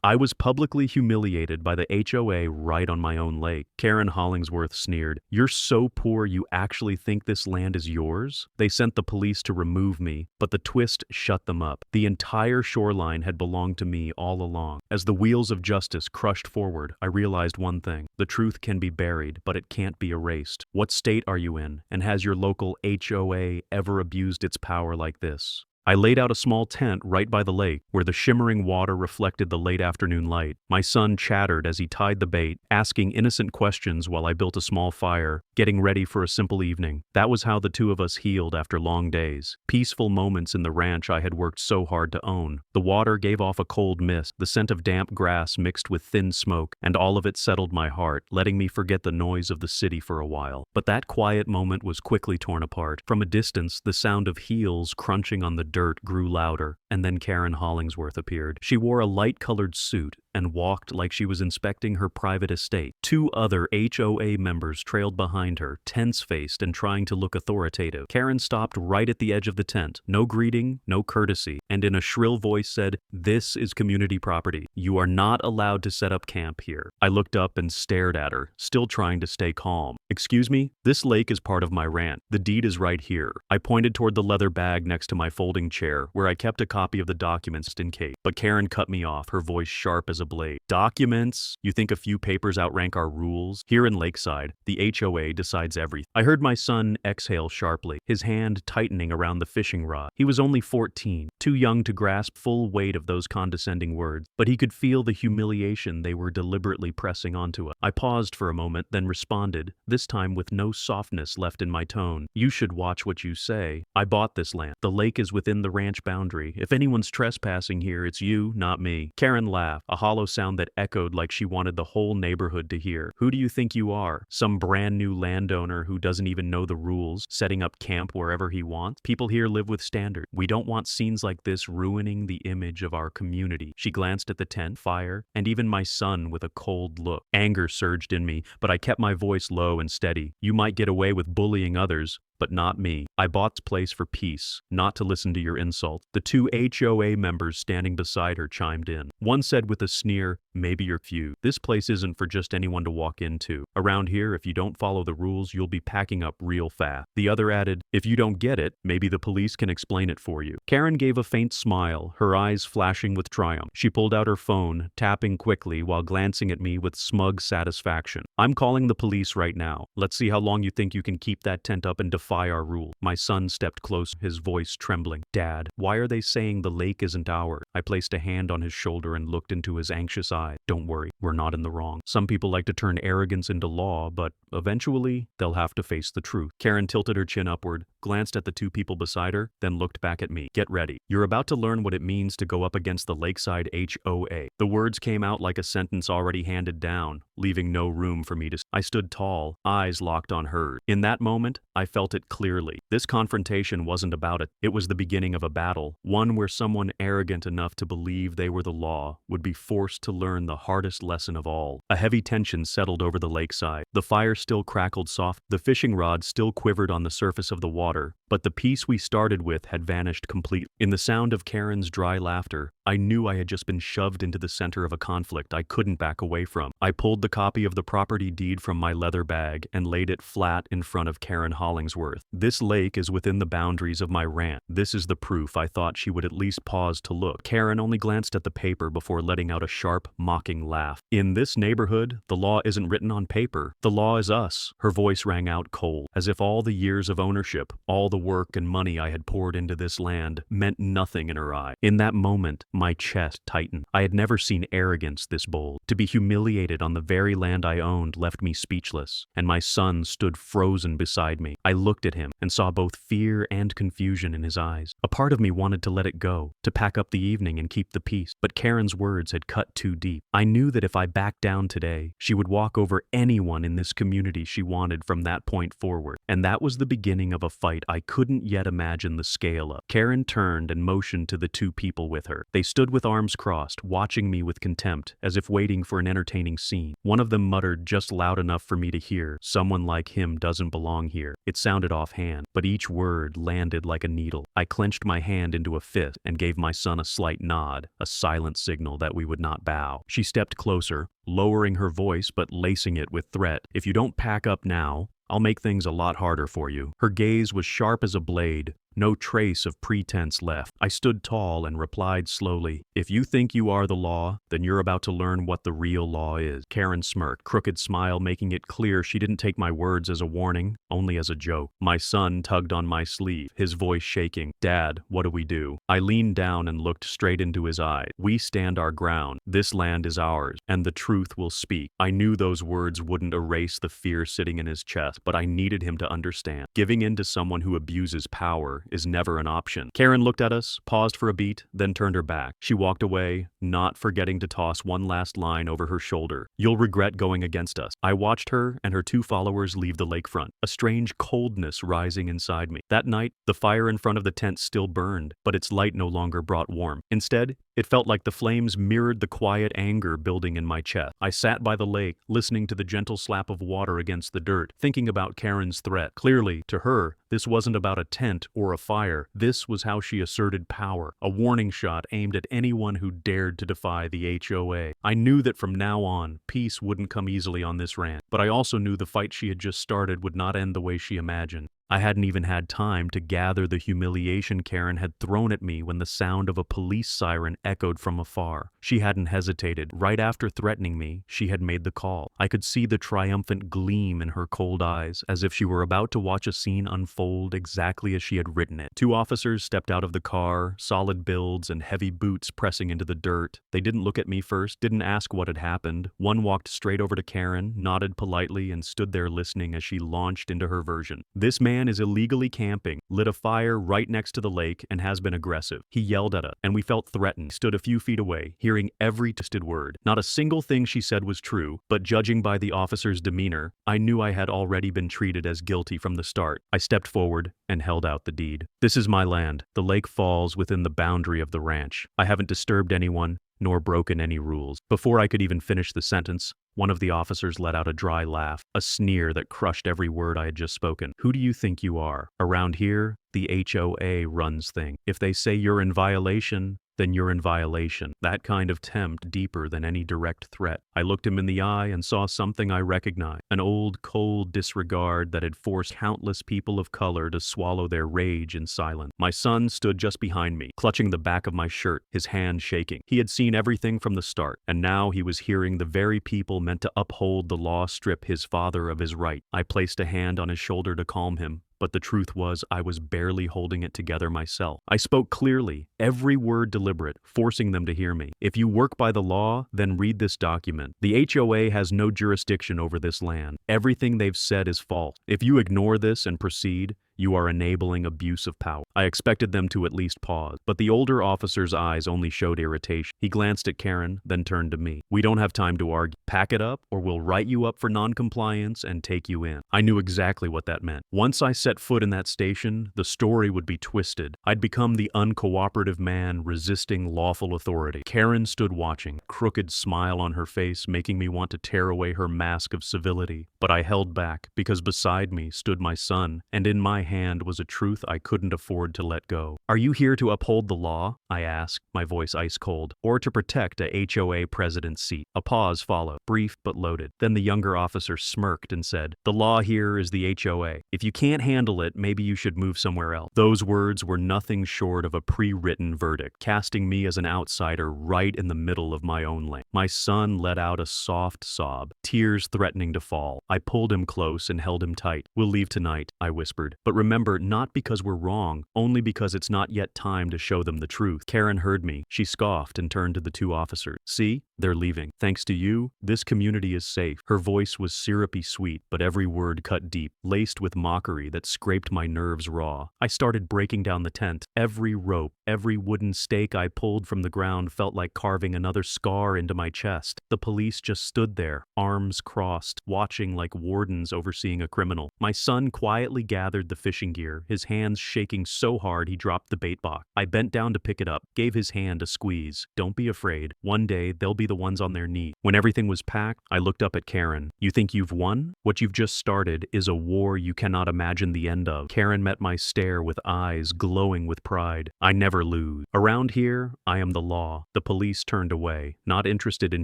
I was publicly humiliated by the HOA right on my own lake. Karen Hollingsworth sneered, "You're so poor you actually think this land is yours?" They sent the police to remove me, but the twist shut them up. The entire shoreline had belonged to me all along. As the wheels of justice crushed forward, I realized one thing. The truth can be buried, but it can't be erased. What state are you in, and has your local HOA ever abused its power like this? I laid out a small tent right by the lake, where the shimmering water reflected the late afternoon light. My son chattered as he tied the bait, asking innocent questions while I built a small fire, getting ready for a simple evening. That was how the two of us healed after long days. Peaceful moments in the ranch I had worked so hard to own. The water gave off a cold mist, the scent of damp grass mixed with thin smoke, and all of it settled my heart, letting me forget the noise of the city for a while. But that quiet moment was quickly torn apart. From a distance, the sound of heels crunching on the dirt grew louder, and then Karen Hollingsworth appeared. She wore a light-colored suit and walked like she was inspecting her private estate. Two other HOA members trailed behind her, tense-faced and trying to look authoritative. Karen stopped right at the edge of the tent. No greeting, no courtesy, and in a shrill voice said, "This is community property. You are not allowed to set up camp here." I looked up and stared at her, still trying to stay calm. "Excuse me, this lake is part of my ranch. The deed is right here." I pointed toward the leather bag next to my folding chair, where I kept a copy of the documents in case. But Karen cut me off, her voice sharp as a blade. "Documents? You think a few papers outrank our rules? Here in Lakeside, the HOA decides everything." I heard my son exhale sharply, his hand tightening around the fishing rod. He was only 14, too young to grasp full weight of those condescending words, but he could feel the humiliation they were deliberately pressing onto us. I paused for a moment, then responded, this time with no softness left in my tone. "You should watch what you say. I bought this land. The lake is within the ranch boundary. If anyone's trespassing here, it's you, not me." Karen laughed, a hollow sound that echoed like she wanted the whole neighborhood to hear. "Who do you think you are? Some brand new landowner who doesn't even know the rules, setting up camp wherever he wants? People here live with standards. We don't want scenes like this ruining the image of our community." She glanced at the tent, fire, and even my son with a cold look. Anger surged in me, but I kept my voice low and steady. "You might get away with bullying others, but not me. I bought this place for peace, not to listen to your insults." The two HOA members standing beside her chimed in. One said with a sneer, "Maybe you're few. This place isn't for just anyone to walk into. Around here, if you don't follow the rules, you'll be packing up real fast." The other added, "If you don't get it, maybe the police can explain it for you." Karen gave a faint smile, her eyes flashing with triumph. She pulled out her phone, tapping quickly while glancing at me with smug satisfaction. "I'm calling the police right now. Let's see how long you think you can keep that tent up and defy our rule." My son stepped close, his voice trembling. "Dad, why are they saying the lake isn't ours?" I placed a hand on his shoulder and looked into his anxious eyes. "Don't worry, we're not in the wrong. Some people like to turn arrogance into law, but eventually they'll have to face the truth." Karen tilted her chin upward, glanced at the two people beside her, then looked back at me. "Get ready. You're about to learn what it means to go up against the Lakeside HOA." The words came out like a sentence already handed down, leaving no room for me to. I stood tall, eyes locked on hers. In that moment, I felt it clearly. This confrontation wasn't about it. It was the beginning of a battle, one where someone arrogant enough to believe they were the law would be forced to learn the hardest lesson of all. A heavy tension settled over the lakeside. The fire still crackled soft, the fishing rod still quivered on the surface of the water, but the peace we started with had vanished completely. In the sound of Karen's dry laughter, I knew I had just been shoved into the center of a conflict I couldn't back away from. I pulled the copy of the property deed from my leather bag and laid it flat in front of Karen Hollingsworth. "This lake is within the boundaries of my ranch. This is the proof." I thought she would at least pause to look. Karen only glanced at the paper before letting out a sharp, mocking laugh. "In this neighborhood, the law isn't written on paper. The law is us." Her voice rang out cold, as if all the years of ownership, all the work and money I had poured into this land, meant nothing in her eye. In that moment, my chest tightened. I had never seen arrogance this bold. To be humiliated on the very land I owned left me speechless, and my son stood frozen beside me. I looked at him and saw both fear and confusion in his eyes. A part of me wanted to let it go, to pack up the evening and keep the peace, but Karen's words had cut too deep. I knew that if I backed down today, she would walk over anyone in this community she wanted from that point forward, and that was the beginning of a fight I couldn't yet imagine the scale of. Karen turned and motioned to the two people with her. They stood with arms crossed, watching me with contempt, as if waiting for an entertaining scene. One of them muttered just loud enough for me to hear, "Someone like him doesn't belong here." It sounded offhand, but each word landed like a needle. I clenched my hand into a fist and gave my son a slight nod, a silent signal that we would not bow. She stepped closer, lowering her voice but lacing it with threat. "If you don't pack up now, I'll make things a lot harder for you." Her gaze was sharp as a blade, no trace of pretense left. I stood tall and replied slowly, "If you think you are the law, then you're about to learn what the real law is." Karen smirked, crooked smile making it clear she didn't take my words as a warning, only as a joke. My son tugged on my sleeve, his voice shaking. "Dad, what do we do?" I leaned down and looked straight into his eyes. "We stand our ground. This land is ours, and the truth will speak." I knew those words wouldn't erase the fear sitting in his chest, but I needed him to understand. Giving in to someone who abuses power is never an option. Karen looked at us, paused for a beat, then turned her back. She walked away, not forgetting to toss one last line over her shoulder. "You'll regret going against us." I watched her and her two followers leave the lakefront, a strange coldness rising inside me. That night, the fire in front of the tent still burned, but its light no longer brought warmth. Instead, it felt like the flames mirrored the quiet anger building in my chest. I sat by the lake, listening to the gentle slap of water against the dirt, thinking about Karen's threat. Clearly, to her, this wasn't about a tent or a fire. This was how she asserted power, a warning shot aimed at anyone who dared to defy the HOA. I knew that from now on, peace wouldn't come easily on this ranch, but I also knew the fight she had just started would not end the way she imagined. I hadn't even had time to gather the humiliation Karen had thrown at me when the sound of a police siren echoed from afar. She hadn't hesitated. Right after threatening me, she had made the call. I could see the triumphant gleam in her cold eyes, as if she were about to watch a scene unfold exactly as she had written it. Two officers stepped out of the car, solid builds and heavy boots pressing into the dirt. They didn't look at me first, didn't ask what had happened. One walked straight over to Karen, nodded politely, and stood there listening as she launched into her version. "This man is illegally camping, lit a fire right next to the lake, and has been aggressive. He yelled at us, and we felt threatened, stood a few feet away, hearing every twisted word. Not a single thing she said was true, but judging by the officer's demeanor, I knew I had already been treated as guilty from the start. I stepped forward and held out the deed. This is my land. The lake falls within the boundary of the ranch. I haven't disturbed anyone, nor broken any rules." Before I could even finish the sentence, one of the officers let out a dry laugh, a sneer that crushed every word I had just spoken. "Who do you think you are? Around here, the HOA runs things. If they say you're in violation, then you're in violation." That kind of tempt deeper than any direct threat. I looked him in the eye and saw something I recognized, an old, cold disregard that had forced countless people of color to swallow their rage in silence. My son stood just behind me, clutching the back of my shirt, his hand shaking. He had seen everything from the start, and now he was hearing the very people meant to uphold the law strip his father of his right. I placed a hand on his shoulder to calm him, but the truth was I was barely holding it together myself. I spoke clearly, every word deliberate, forcing them to hear me. "If you work by the law, then read this document. The HOA has no jurisdiction over this land. Everything they've said is false. If you ignore this and proceed, you are enabling abuse of power." I expected them to at least pause, but the older officer's eyes only showed irritation. He glanced at Karen, then turned to me. "We don't have time to argue. Pack it up, or we'll write you up for noncompliance and take you in." I knew exactly what that meant. Once I set foot in that station, the story would be twisted. I'd become the uncooperative man resisting lawful authority. Karen stood watching, crooked smile on her face, making me want to tear away her mask of civility. But I held back, because beside me stood my son, and in my hand was a truth I couldn't afford to let go. "Are you here to uphold the law?" I asked, my voice ice cold, "or to protect a HOA president's seat?" A pause followed, brief but loaded. Then the younger officer smirked and said, "The law here is the HOA. If you can't handle it, maybe you should move somewhere else." Those words were nothing short of a pre-written verdict, casting me as an outsider right in the middle of my own lane. My son let out a soft sob, tears threatening to fall. I pulled him close and held him tight. "We'll leave tonight," I whispered. "But remember, not because we're wrong, only because it's not yet time to show them the truth." Karen heard me. She scoffed and turned to the two officers. "See? They're leaving. Thanks to you, this community is safe." Her voice was syrupy sweet, but every word cut deep, laced with mockery that scraped my nerves raw. I started breaking down the tent. Every rope, every wooden stake I pulled from the ground felt like carving another scar into my chest. The police just stood there, arms crossed, watching like wardens overseeing a criminal. My son quietly gathered the fishing gear, his hands shaking so so hard he dropped the bait box. I bent down to pick it up, gave his hand a squeeze. Don't be afraid. One day, they'll be the ones on their knees. When everything was packed, I looked up at Karen. You think you've won? What you've just started is a war you cannot imagine the end of. Karen met my stare with eyes glowing with pride. I never lose. Around here, I am the law. The police turned away, not interested in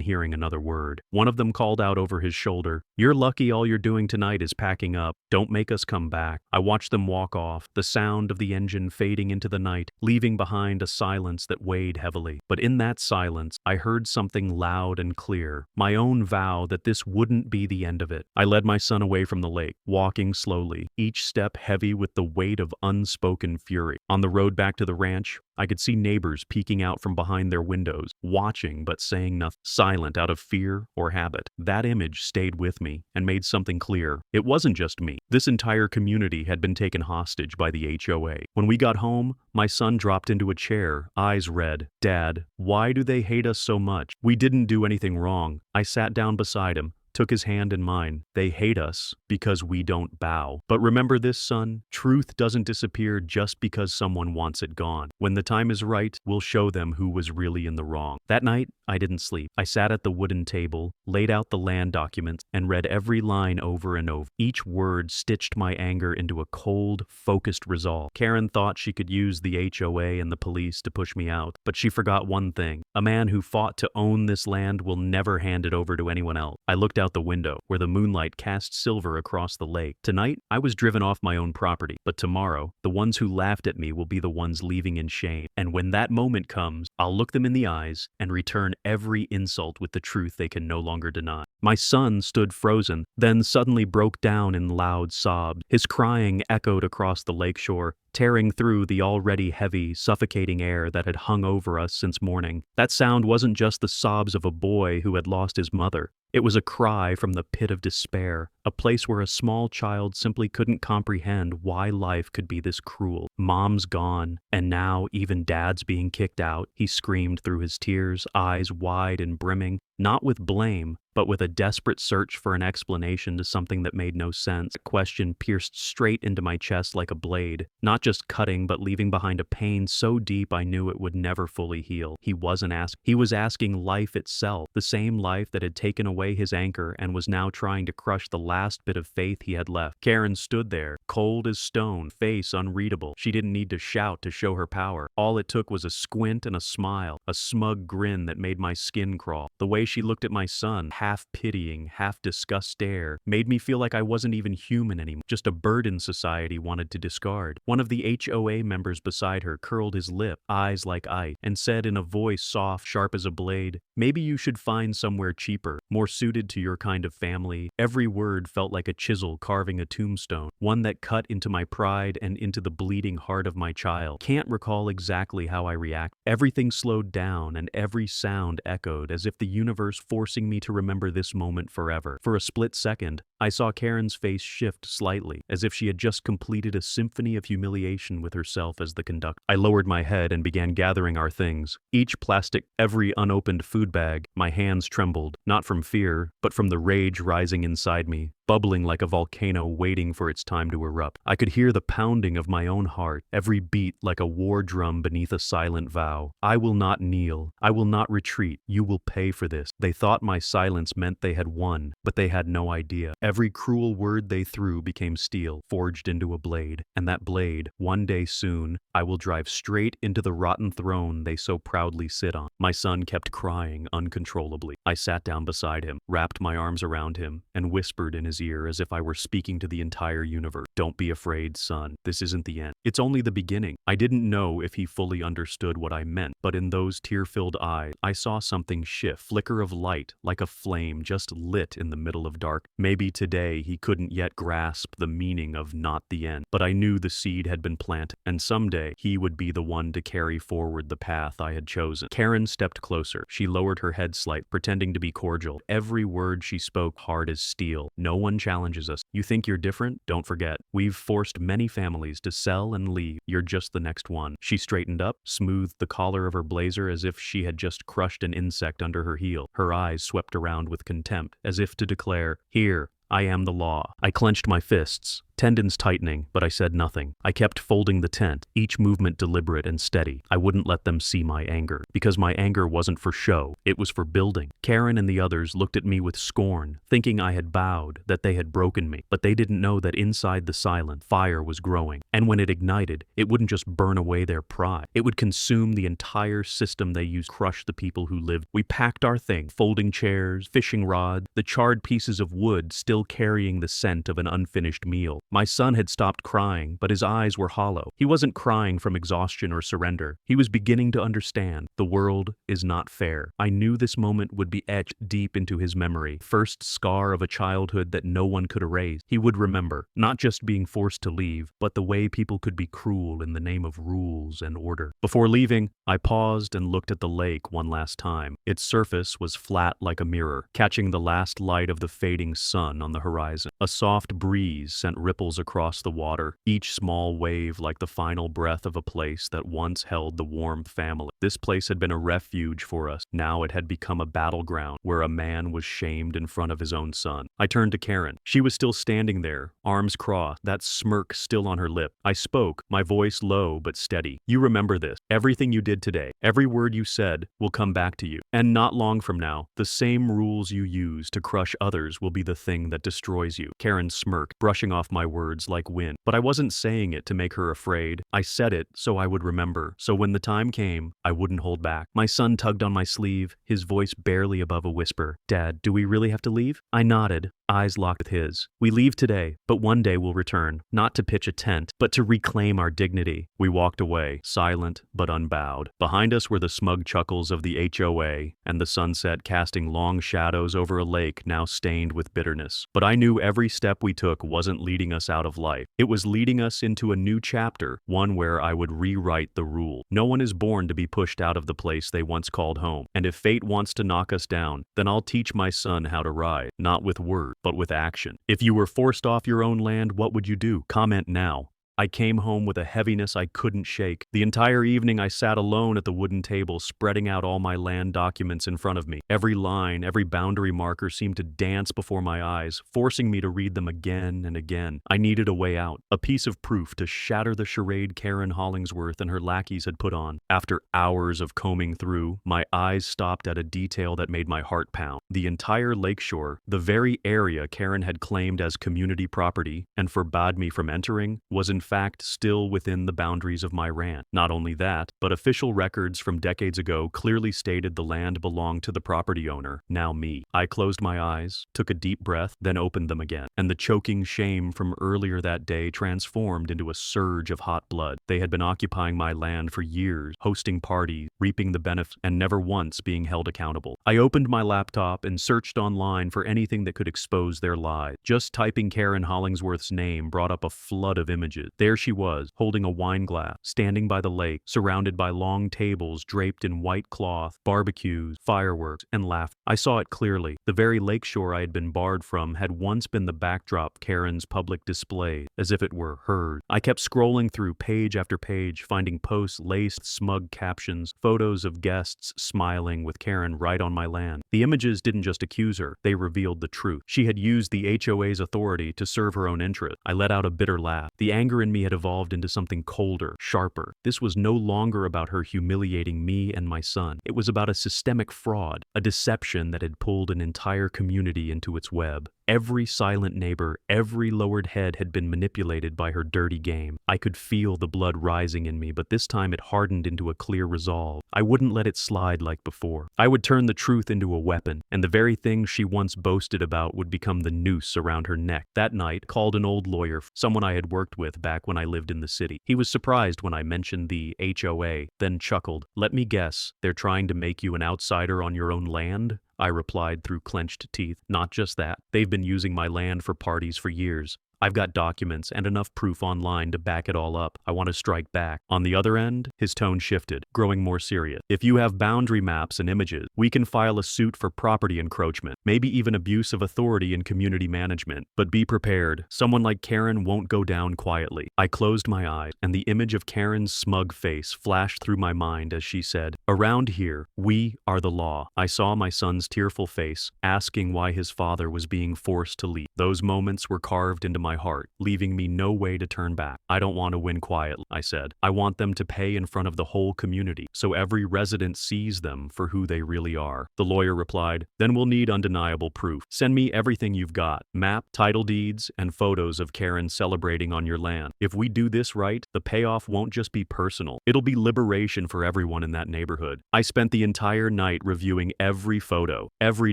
hearing another word. One of them called out over his shoulder, "You're lucky all you're doing tonight is packing up. Don't make us come back." I watched them walk off, the sound of the engine fading into the night, leaving behind a silence that weighed heavily. But in that silence, I heard something loud and clear, my own vow that this wouldn't be the end of it. I led my son away from the lake, walking slowly, each step heavy with the weight of unspoken fury. On the road back to the ranch, I could see neighbors peeking out from behind their windows, watching but saying nothing, silent out of fear or habit. That image stayed with me and made something clear. It wasn't just me. This entire community had been taken hostage by the HOA. When we got home, my son dropped into a chair, eyes red. "Dad, why do they hate us so much? We didn't do anything wrong." I sat down beside him, took his hand in mine. "They hate us because we don't bow. But remember this, son, truth doesn't disappear just because someone wants it gone. When the time is right, we'll show them who was really in the wrong." That night, I didn't sleep. I sat at the wooden table, laid out the land documents, and read every line over and over. Each word stitched my anger into a cold, focused resolve. Karen thought she could use the HOA and the police to push me out, but she forgot one thing. A man who fought to own this land will never hand it over to anyone else. I looked out the window, where the moonlight cast silver across the lake. Tonight, I was driven off my own property, but tomorrow, the ones who laughed at me will be the ones leaving in shame. And when that moment comes, I'll look them in the eyes and return every insult with the truth they can no longer deny. My son stood frozen, then suddenly broke down in loud sobs. His crying echoed across the lakeshore, tearing through the already heavy, suffocating air that had hung over us since morning. That sound wasn't just the sobs of a boy who had lost his mother. It was a cry from the pit of despair, a place where a small child simply couldn't comprehend why life could be this cruel. "Mom's gone, and now even Dad's being kicked out," he screamed through his tears, eyes wide and brimming, not with blame, but with a desperate search for an explanation to something that made no sense. The question pierced straight into my chest like a blade, not just cutting but leaving behind a pain so deep I knew it would never fully heal. He was asking life itself, the same life that had taken away his anchor and was now trying to crush the last bit of faith he had left. Karen stood there, cold as stone, face unreadable. She didn't need to shout to show her power. All it took was a squint and a smile, a smug grin that made my skin crawl. The way she looked at my son, half-pitying, half-disgust stare, made me feel like I wasn't even human anymore, just a burden society wanted to discard. One of the HOA members beside her curled his lip, eyes like ice, and said in a voice soft, sharp as a blade, "Maybe you should find somewhere cheaper, more suited to your kind of family." Every word felt like a chisel carving a tombstone, one that cut into my pride and into the bleeding heart of my child. Can't recall exactly how I reacted. Everything slowed down and every sound echoed as if the universe forcing me to remember this moment forever. For a split second, I saw Karen's face shift slightly, as if she had just completed a symphony of humiliation with herself as the conductor. I lowered my head and began gathering our things. Each plastic, every unopened food bag. My hands trembled, not from fear, but from the rage rising inside me, bubbling like a volcano waiting for its time to erupt. I could hear the pounding of my own heart, every beat like a war drum beneath a silent vow. I will not kneel. I will not retreat. You will pay for this. They thought my silence meant they had won, but they had no idea. Every cruel word they threw became steel, forged into a blade, and that blade, one day soon, I will drive straight into the rotten throne they so proudly sit on. My son kept crying uncontrollably. I sat down beside him, wrapped my arms around him, and whispered in his ear as if I were speaking to the entire universe. "Don't be afraid, son. This isn't the end. It's only the beginning." I didn't know if he fully understood what I meant, but in those tear-filled eyes, I saw something shift, flicker of light, like a flame just lit in the middle of dark. Maybe today he couldn't yet grasp the meaning of not the end, but I knew the seed had been planted, and someday he would be the one to carry forward the path I had chosen. Karen stepped closer. She lowered her head slightly, pretending to be cordial. Every word she spoke hard as steel. "No one challenges us. You think you're different? Don't forget. We've forced many families to sell and leave. You're just the next one." She straightened up, smoothed the collar of her blazer as if she had just crushed an insect under her heel. Her eyes swept around with contempt, as if to declare, "Here, I am the law." I clenched my fists, tendons tightening, but I said nothing. I kept folding the tent, each movement deliberate and steady. I wouldn't let them see my anger, because my anger wasn't for show, it was for building. Karen and the others looked at me with scorn, thinking I had bowed, that they had broken me, but they didn't know that inside the silent, fire was growing. And when it ignited, it wouldn't just burn away their pride. It would consume the entire system they used to crush the people who lived. We packed our thing, folding chairs, fishing rods, the charred pieces of wood still carrying the scent of an unfinished meal. My son had stopped crying, but his eyes were hollow. He wasn't crying from exhaustion or surrender. He was beginning to understand. The world is not fair. I knew this moment would be etched deep into his memory. First scar of a childhood that no one could erase. He would remember, not just being forced to leave, but the way people could be cruel in the name of rules and order. Before leaving, I paused and looked at the lake one last time. Its surface was flat like a mirror, catching the last light of the fading sun on the horizon. A soft breeze sent ripples across the water, each small wave like the final breath of a place that once held the warm family. This place had been a refuge for us. Now it had become a battleground where a man was shamed in front of his own son. I turned to Karen. She was still standing there, arms crossed, that smirk still on her lip. I spoke, my voice low but steady. You remember this. Everything you did today, every word you said, will come back to you. And not long from now, the same rules you use to crush others will be the thing that destroys you. Karen smirked, brushing off my words like wind. But I wasn't saying it to make her afraid. I said it so I would remember. So when the time came, I wouldn't hold back. My son tugged on my sleeve, his voice barely above a whisper. Dad, do we really have to leave? I nodded, eyes locked with his. We leave today, but one day we'll return, not to pitch a tent, but to reclaim our dignity. We walked away, silent but unbowed. Behind us were the smug chuckles of the HOA and the sunset casting long shadows over a lake now stained with bitterness. But I knew every step we took wasn't leading us out of life. It was leading us into a new chapter, one where I would rewrite the rule. No one is born to be pushed out of the place they once called home. And if fate wants to knock us down, then I'll teach my son how to ride, not with words, but with action. If you were forced off your own land, what would you do? Comment now. I came home with a heaviness I couldn't shake. The entire evening I sat alone at the wooden table, spreading out all my land documents in front of me. Every line, every boundary marker seemed to dance before my eyes, forcing me to read them again and again. I needed a way out, a piece of proof to shatter the charade Karen Hollingsworth and her lackeys had put on. After hours of combing through, my eyes stopped at a detail that made my heart pound. The entire lakeshore, the very area Karen had claimed as community property and forbade me from entering, was in fact still within the boundaries of my ranch. Not only that, but official records from decades ago clearly stated the land belonged to the property owner, now me. I closed my eyes, took a deep breath, then opened them again, and the choking shame from earlier that day transformed into a surge of hot blood. They had been occupying my land for years, hosting parties, reaping the benefits, and never once being held accountable. I opened my laptop and searched online for anything that could expose their lies. Just typing Karen Hollingsworth's name brought up a flood of images. There she was, holding a wine glass, standing by the lake, surrounded by long tables draped in white cloth, barbecues, fireworks, and laughter. I saw it clearly. The very lakeshore I had been barred from had once been the backdrop Karen's public display, as if it were hers. I kept scrolling through page after page, finding posts laced with smug captions, photos of guests smiling with Karen right on my land. The images didn't just accuse her, they revealed the truth. She had used the HOA's authority to serve her own interest. I let out a bitter laugh. The anger in me had evolved into something colder, sharper. This was no longer about her humiliating me and my son. It was about a systemic fraud, a deception that had pulled an entire community into its web. Every silent neighbor, every lowered head had been manipulated by her dirty game. I could feel the blood rising in me, but this time it hardened into a clear resolve. I wouldn't let it slide like before. I would turn the truth into a weapon, and the very thing she once boasted about would become the noose around her neck. That night, called an old lawyer, someone I had worked with back when I lived in the city. He was surprised when I mentioned the HOA, then chuckled. Let me guess, they're trying to make you an outsider on your own land? I replied through clenched teeth. Not just that. They've been using my land for parties for years. I've got documents and enough proof online to back it all up. I want to strike back. On the other end, his tone shifted, growing more serious. If you have boundary maps and images, we can file a suit for property encroachment, maybe even abuse of authority in community management. But be prepared. Someone like Karen won't go down quietly. I closed my eyes, and the image of Karen's smug face flashed through my mind as she said, Around here, we are the law. I saw my son's tearful face, asking why his father was being forced to leave. Those moments were carved into my heart, leaving me no way to turn back. I don't want to win quietly, I said. I want them to pay in front of the whole community, so every resident sees them for who they really are. The lawyer replied, then we'll need undeniable proof. Send me everything you've got, map, title deeds, and photos of Karen celebrating on your land. If we do this right, the payoff won't just be personal. It'll be liberation for everyone in that neighborhood. I spent the entire night reviewing every photo, every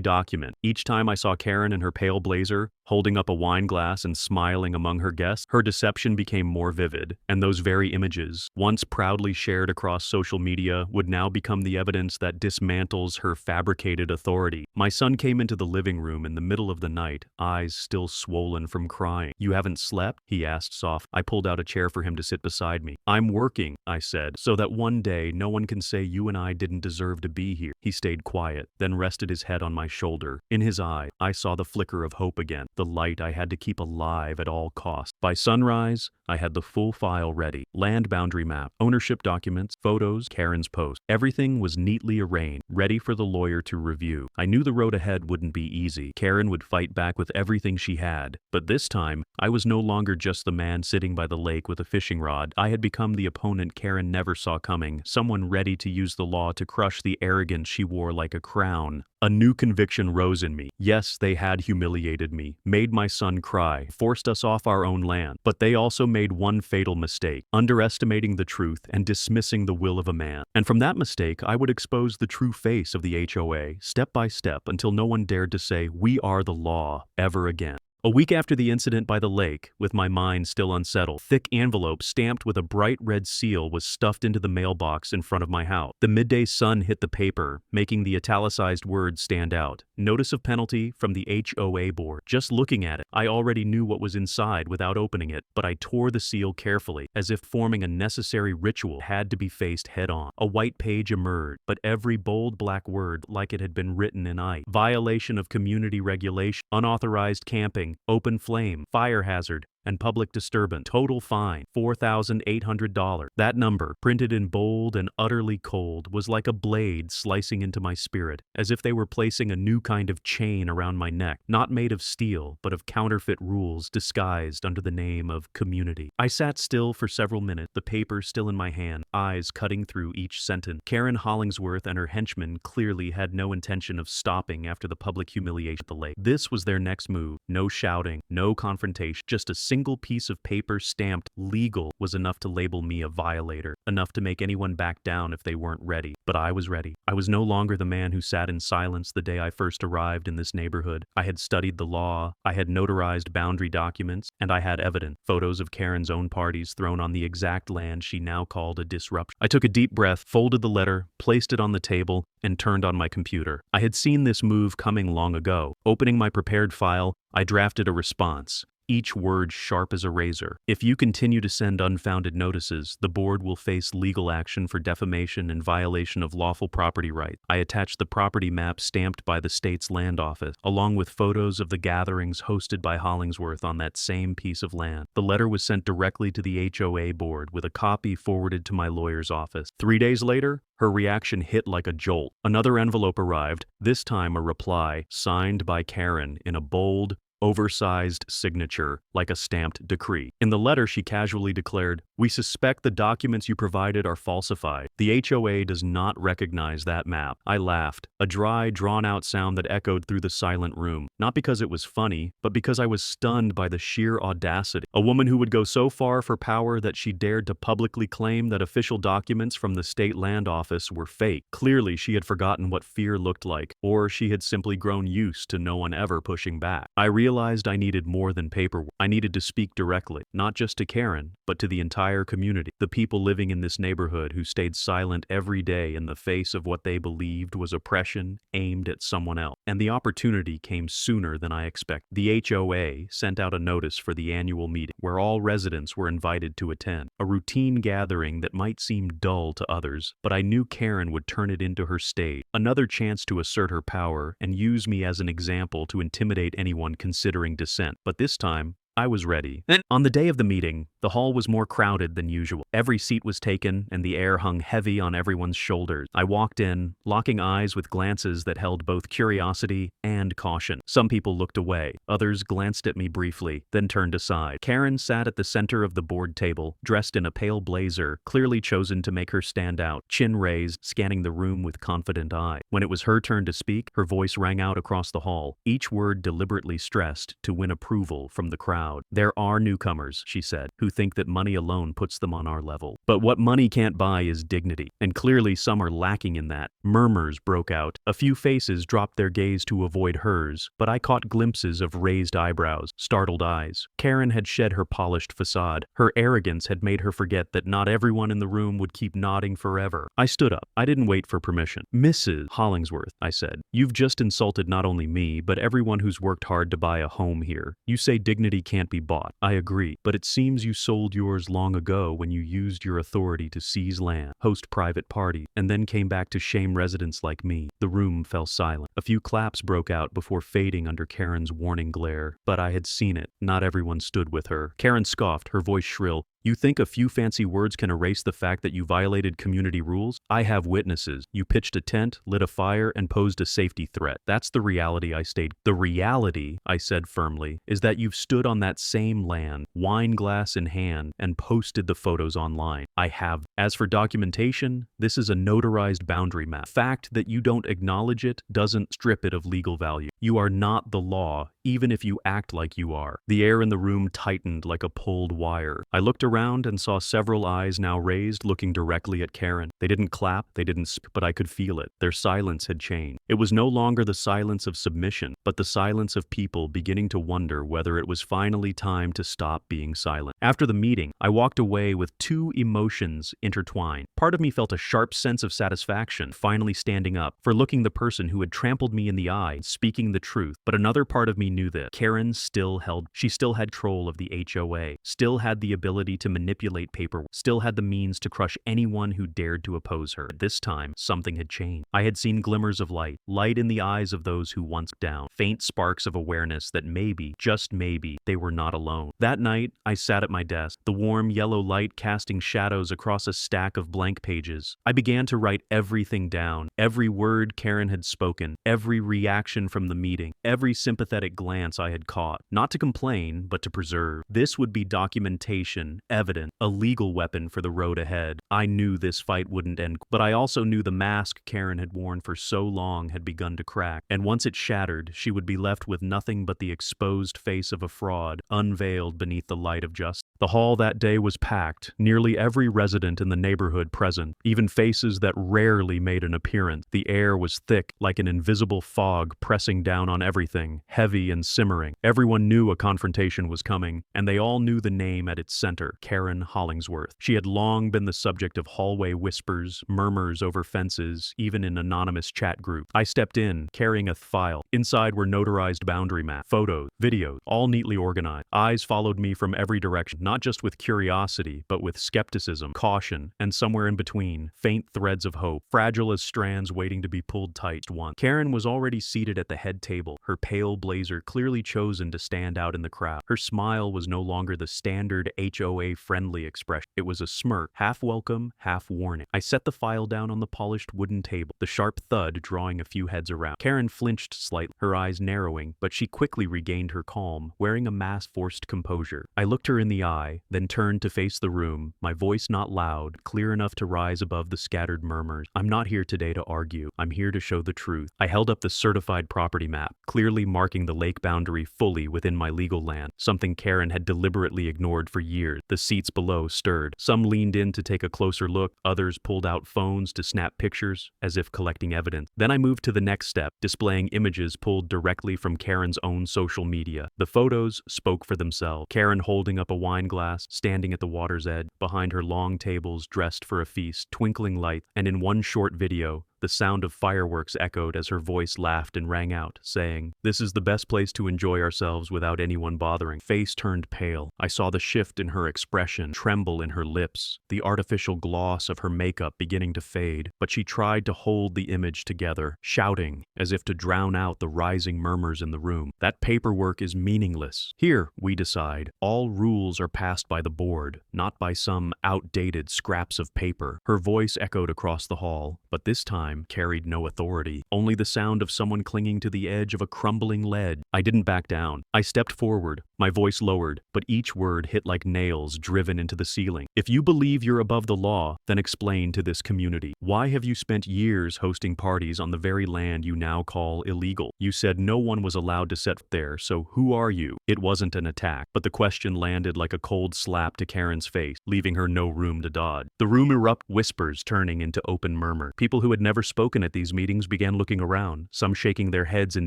document. Each time I saw Karen in her pale blazer, holding up a wine glass and smiling among her guests, her deception became more vivid, and those very images, once proudly shared across social media, would now become the evidence that dismantles her fabricated authority. My son came into the living room in the middle of the night, eyes still swollen from crying. You haven't slept? He asked soft. I pulled out a chair for him to sit beside me. I'm working, I said, so that one day no one can say you and I didn't deserve to be here. He stayed quiet, then rested his head on my shoulder. In his eye, I saw the flicker of hope again, the light I had to keep alive at all costs. By sunrise, I had the full file ready. Land boundary map, ownership documents, photos, Karen's post. Everything was neatly arranged, ready for the lawyer to review. I knew the road ahead wouldn't be easy. Karen would fight back with everything she had. But this time, I was no longer just the man sitting by the lake with a fishing rod. I had become the opponent Karen never saw coming, someone ready to use the law to crush the arrogance she wore like a crown. A new conviction rose in me. Yes, they had humiliated me, made my son cry, forced us off our own land. But they also made one fatal mistake, underestimating the truth and dismissing the will of a man. And from that mistake, I would expose the true face of the HOA, step by step, until no one dared to say, we are the law, ever again. A week after the incident by the lake, with my mind still unsettled, thick envelope stamped with a bright red seal was stuffed into the mailbox in front of my house. The midday sun hit the paper, making the italicized words stand out. Notice of penalty from the HOA board. Just looking at it, I already knew what was inside without opening it, but I tore the seal carefully, as if forming a necessary ritual had to be faced head-on. A white page emerged, but every bold black word like it had been written in ink. Violation of community regulation, unauthorized camping, open flame, fire hazard, and public disturbance. Total fine, $4,800. That number, printed in bold and utterly cold, was like a blade slicing into my spirit, as if they were placing a new kind of chain around my neck, not made of steel, but of counterfeit rules disguised under the name of community. I sat still for several minutes, the paper still in my hand, eyes cutting through each sentence. Karen Hollingsworth and her henchmen clearly had no intention of stopping after the public humiliation at the lake. This was their next move. No shouting, no confrontation, just a single piece of paper stamped legal was enough to label me a violator, enough to make anyone back down if they weren't ready. But I was ready. I was no longer the man who sat in silence the day I first arrived in this neighborhood. I had studied the law, I had notarized boundary documents, and I had evidence, photos of Karen's own parties thrown on the exact land she now called a disruption. I took a deep breath, folded the letter, placed it on the table, and turned on my computer. I had seen this move coming long ago. Opening my prepared file, I drafted a response, each word sharp as a razor. If you continue to send unfounded notices, the board will face legal action for defamation and violation of lawful property rights. I attached the property map stamped by the state's land office, along with photos of the gatherings hosted by Hollingsworth on that same piece of land. The letter was sent directly to the HOA board, with a copy forwarded to my lawyer's office. 3 days later, her reaction hit like a jolt. Another envelope arrived, this time a reply, signed by Karen in a bold, oversized signature, like a stamped decree. In the letter, she casually declared, "We suspect the documents you provided are falsified. The HOA does not recognize that map." I laughed, a dry, drawn-out sound that echoed through the silent room, not because it was funny, but because I was stunned by the sheer audacity. A woman who would go so far for power that she dared to publicly claim that official documents from the state land office were fake. Clearly, she had forgotten what fear looked like, or she had simply grown used to no one ever pushing back. I realized I needed more than paperwork. I needed to speak directly, not just to Karen, but to the entire community, the people living in this neighborhood who stayed silent every day in the face of what they believed was oppression aimed at someone else. And the opportunity came sooner than I expected. The HOA sent out a notice for the annual meeting, where all residents were invited to attend. A routine gathering that might seem dull to others, but I knew Karen would turn it into her stage. Another chance to assert her power and use me as an example to intimidate anyone considering dissent. But this time, I was ready. On the day of the meeting, the hall was more crowded than usual. Every seat was taken, and the air hung heavy on everyone's shoulders. I walked in, locking eyes with glances that held both curiosity and caution. Some people looked away. Others glanced at me briefly, then turned aside. Karen sat at the center of the board table, dressed in a pale blazer, clearly chosen to make her stand out, chin raised, scanning the room with confident eye. When it was her turn to speak, her voice rang out across the hall, each word deliberately stressed to win approval from the crowd. "There are newcomers," she said, "who think that money alone puts them on our level. But what money can't buy is dignity, and clearly some are lacking in that." Murmurs broke out. A few faces dropped their gaze to avoid hers, but I caught glimpses of raised eyebrows, startled eyes. Karen had shed her polished facade. Her arrogance had made her forget that not everyone in the room would keep nodding forever. I stood up. I didn't wait for permission. "Mrs. Hollingsworth," I said, "you've just insulted not only me, but everyone who's worked hard to buy a home here. You say dignity can't be bought. I agree, but it seems you sold yours long ago when you used your authority to seize land, host private parties, and then came back to shame residents like me." The room fell silent. A few claps broke out before fading under Karen's warning glare, but I had seen it. Not everyone stood with her. Karen scoffed, her voice shrill. "You think a few fancy words can erase the fact that you violated community rules? I have witnesses. You pitched a tent, lit a fire, and posed a safety threat. That's the reality," I stated. "The reality," I said firmly, "is that you've stood on that same land, wine glass in hand, and posted the photos online. I have. As for documentation, this is a notarized boundary map. The fact that you don't acknowledge it doesn't strip it of legal value. You are not the law, even if you act like you are." The air in the room tightened like a pulled wire. I looked around and saw several eyes now raised, looking directly at Karen. They didn't clap, they didn't speak, but I could feel it. Their silence had changed. It was no longer the silence of submission, but the silence of people beginning to wonder whether it was finally time to stop being silent. After the meeting, I walked away with two emotions intertwined. Part of me felt a sharp sense of satisfaction, finally standing up, for looking the person who had trampled me in the eye, speaking the truth. But another part of me knew that Karen still had control of the HOA, still had the ability to manipulate paperwork, still had the means to crush anyone who dared to oppose her. This time, something had changed. I had seen glimmers of light in the eyes of those who once down, faint sparks of awareness that maybe, just maybe, they were not alone. That night, I sat at my desk, the warm yellow light casting shadows across a stack of blank pages. I began to write everything down, every word Karen had spoken, every reaction from the meeting, every sympathetic glance I had caught, not to complain, but to preserve. This would be documentation, evidence, a legal weapon for the road ahead. I knew this fight wouldn't end, but I also knew the mask Karen had worn for so long had begun to crack, and once it shattered, she would be left with nothing but the exposed face of a fraud, unveiled beneath the light of justice. The hall that day was packed, nearly every resident in the neighborhood present, even faces that rarely made an appearance. The air was thick, like an invisible fog pressing down on everything, heavy and simmering. Everyone knew a confrontation was coming, and they all knew the name at its center, Karen Hollingsworth. She had long been the subject of hallway whispers, murmurs over fences, even in anonymous chat groups. I stepped in, carrying a file. Inside were notarized boundary maps, photos, videos, all neatly organized. Eyes followed me from every direction, not just with curiosity, but with skepticism, caution, and somewhere in between, faint threads of hope, fragile as strands waiting to be pulled tight once. Karen was already seated at the head table, her pale blazer clearly chosen to stand out in the crowd. Her smile was no longer the standard HOA-friendly expression. It was a smirk, half welcome, half warning. I set the file down on the polished wooden table, the sharp thud drawing a few heads around. Karen flinched slightly, her eyes narrowing, but she quickly regained her calm, wearing a mask-forced composure. I looked her in the eye, then turned to face the room, my voice not loud, clear enough to rise above the scattered murmurs. "I'm not here today to argue. I'm here to show the truth." I held up the certified property map, clearly marking the lake boundary fully within my legal land, something Karen had deliberately ignored for years. The seats below stirred. Some leaned in to take a closer look, others pulled out phones to snap pictures, as if collecting evidence. Then I moved to the next step, displaying images pulled directly from Karen's own social media. The photos spoke for themselves. Karen holding up a wine glass, standing at the water's edge, behind her long tables dressed for a feast, twinkling light, and in one short video, The sound of fireworks echoed as her voice laughed and rang out, saying, "This is the best place to enjoy ourselves without anyone bothering." Face turned pale. I saw the shift in her expression, tremble in her lips, the artificial gloss of her makeup beginning to fade, but she tried to hold the image together, shouting, as if to drown out the rising murmurs in the room. "That paperwork is meaningless. Here, we decide. All rules are passed by the board, not by some outdated scraps of paper." Her voice echoed across the hall, but this time carried no authority, only the sound of someone clinging to the edge of a crumbling ledge. I didn't back down. I stepped forward, my voice lowered, but each word hit like nails driven into the ceiling. "If you believe you're above the law, then explain to this community. Why have you spent years hosting parties on the very land you now call illegal? You said no one was allowed to set foot there, so who are you?" It wasn't an attack, but the question landed like a cold slap to Karen's face, leaving her no room to dodge. The room erupted, whispers turning into open murmur. People who had never spoken at these meetings began looking around, some shaking their heads in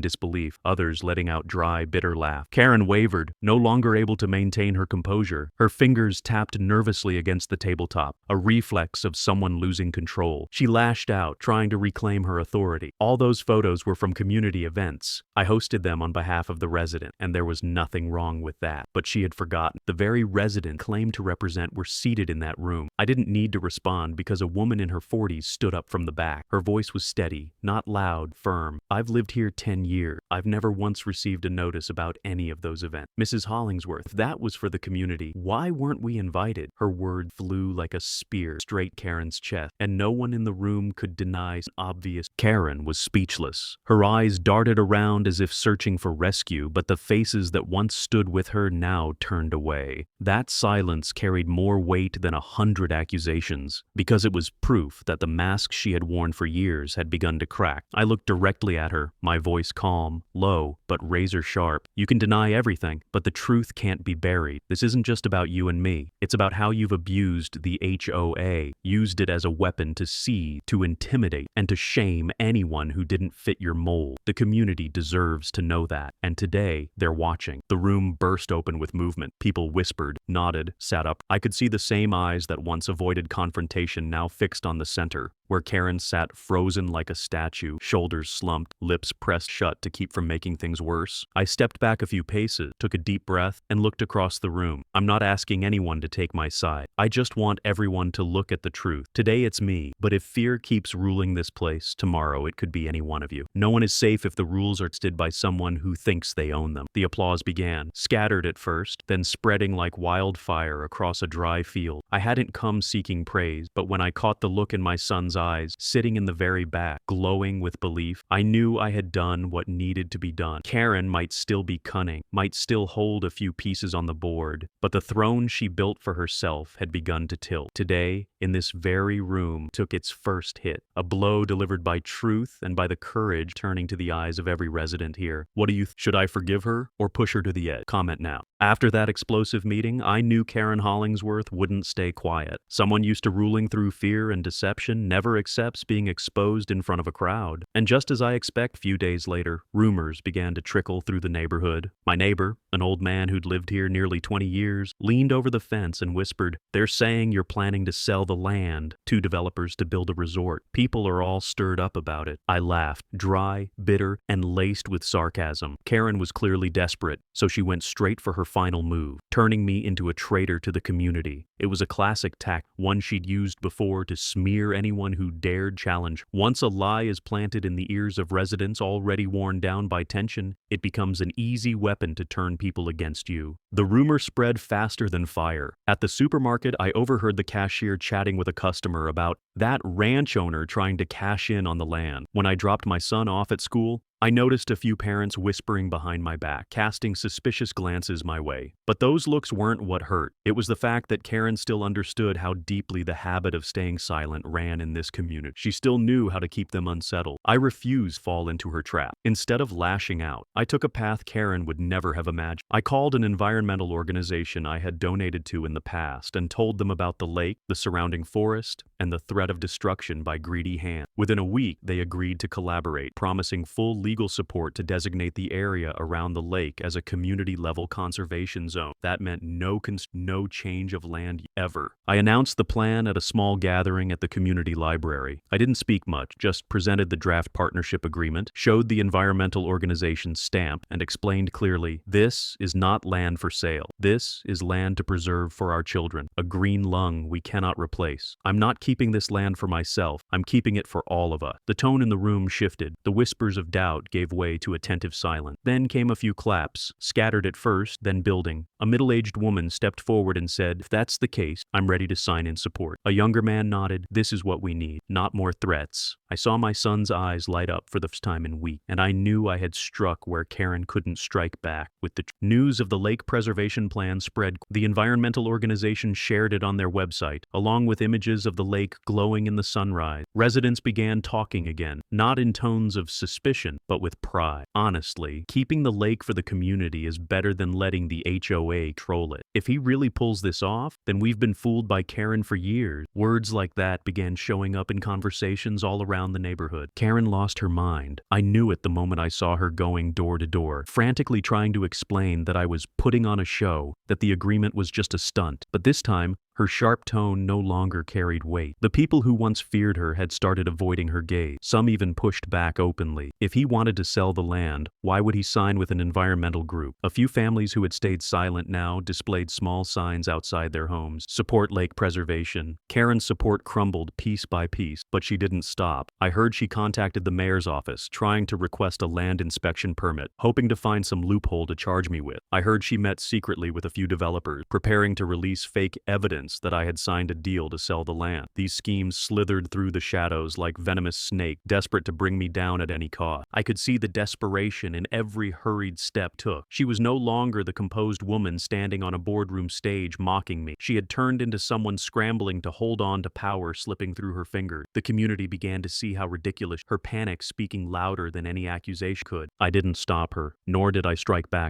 disbelief, others letting out dry, bitter laughs. Karen wavered, no longer able to maintain her composure. Her fingers tapped nervously against the tabletop, a reflex of someone losing control. She lashed out, trying to reclaim her authority. "All those photos were from community events. I hosted them on behalf of the resident, and there was nothing wrong with that." But she had forgotten. The very resident claimed to represent were seated in that room. I didn't need to respond because a woman in her 40s stood up from the back. Her voice was steady, not loud, firm. "I've lived here 10 years. I've never once received a notice about any of those events. Mrs. Hollingsworth, if that was for the community, why weren't we invited?" Her word flew like a spear straight Karen's chest, and no one in the room could deny obvious. Karen was speechless. Her eyes darted around as if searching for rescue, but the faces that once stood with her now turned away. That silence carried more weight than 100 accusations, because it was proof that the mask she had worn for years had begun to crack. I looked directly at her, my voice calm, low, but razor sharp. "You can deny everything, but the truth can't be buried. This isn't just about you and me. It's about how you've abused the HOA, used it as a weapon to seize, to intimidate, and to shame anyone who didn't fit your mold. The community deserves to know that, and today they're watching." The room burst open with movement. People whispered, nodded, sat up. I could see the same eyes that once avoided confrontation now fixed on the center, where Karen sat frozen like a statue, shoulders slumped, lips pressed shut to keep from making things worse. I stepped back a few paces, took a deep breath, and looked across the room. I'm not asking anyone to take my side. I just want everyone to look at the truth. Today it's me, but if fear keeps ruling this place, tomorrow it could be any one of you. No one is safe if the rules are dictated by someone who thinks they own them. The applause began, scattered at first, then spreading like wildfire across a dry field. I hadn't come seeking praise, but when I caught the look in my son's eyes, sitting in the very back, glowing with belief, I knew I had done what needed to be done. Karen might still be cunning, might still hold a few pieces on the board, but the throne she built for herself had begun to tilt. Today, in this very room, took its first hit, a blow delivered by truth and by the courage turning to the eyes of every resident here. What do you should I forgive her or push her to the edge? Comment now. After that explosive meeting, I knew Karen Hollingsworth wouldn't stay quiet. Someone used to ruling through fear and deception never accepts being exposed in front of a crowd. And just as I expect, a few days later, rumors began to trickle through the neighborhood. My neighbor, an old man who'd lived here nearly 20 years, leaned over the fence and whispered, "They're saying you're planning to sell the land to developers to build a resort. People are all stirred up about it." I laughed, dry, bitter, and laced with sarcasm. Karen was clearly desperate, so she went straight for her final move, turning me into a traitor to the community. It was a classic tact, one she'd used before to smear anyone who dared challenge. Once a lie is planted in the ears of residents already worn down by tension, it becomes an easy weapon to turn people against you. The rumor spread faster than fire. At the supermarket, I overheard the cashier chatting with a customer about that ranch owner trying to cash in on the land. When I dropped my son off at school, I noticed a few parents whispering behind my back, casting suspicious glances my way. But those looks weren't what hurt. It was the fact that Karen still understood how deeply the habit of staying silent ran in this community. She still knew how to keep them unsettled. I refused to fall into her trap. Instead of lashing out, I took a path Karen would never have imagined. I called an environmental organization I had donated to in the past and told them about the lake, the surrounding forest, and the threat of destruction by greedy hands. Within a week, they agreed to collaborate, promising full legal support to designate the area around the lake as a community-level conservation zone. That meant no change of land ever. I announced the plan at a small gathering at the community library. I didn't speak much, just presented the draft partnership agreement, showed the environmental organization's stamp, and explained clearly, this is not land for sale. This is land to preserve for our children, a green lung we cannot replace. I'm not keeping this land for myself. I'm keeping it for all of us. The tone in the room shifted. The whispers of doubt gave way to attentive silence. Then came a few claps, scattered at first, then building. A middle-aged woman stepped forward and said, if that's the case, I'm ready to sign in support. A younger man nodded, this is what we need, not more threats. I saw my son's eyes light up for the first time in weeks, and I knew I had struck where Karen couldn't strike back. With the news of the lake preservation plan spread, the environmental organization shared it on their website, along with images of the lake glowing in the sunrise. Residents began talking again, not in tones of suspicion, but with pride. Honestly, keeping the lake for the community is better than letting the HOA troll it. If he really pulls this off, then we've been fooled by Karen for years. Words like that began showing up in conversations all around the neighborhood. Karen lost her mind. I knew it the moment I saw her going door to door, frantically trying to explain that I was putting on a show, that the agreement was just a stunt. But this time, her sharp tone no longer carried weight. The people who once feared her had started avoiding her gaze. Some even pushed back openly. If he wanted to sell the land, why would he sign with an environmental group? A few families who had stayed silent now displayed small signs outside their homes. Support lake preservation. Karen's support crumbled piece by piece, but she didn't stop. I heard she contacted the mayor's office, trying to request a land inspection permit, hoping to find some loophole to charge me with. I heard she met secretly with a few developers, preparing to release fake evidence that I had signed a deal to sell the land. These schemes slithered through the shadows like venomous snake, desperate to bring me down at any cost. I could see the desperation in every hurried step took. She was no longer the composed woman standing on a boardroom stage mocking me. She had turned into someone scrambling to hold on to power slipping through her fingers. The community began to see how ridiculous, her panic speaking louder than any accusation could. I didn't stop her, nor did I strike back.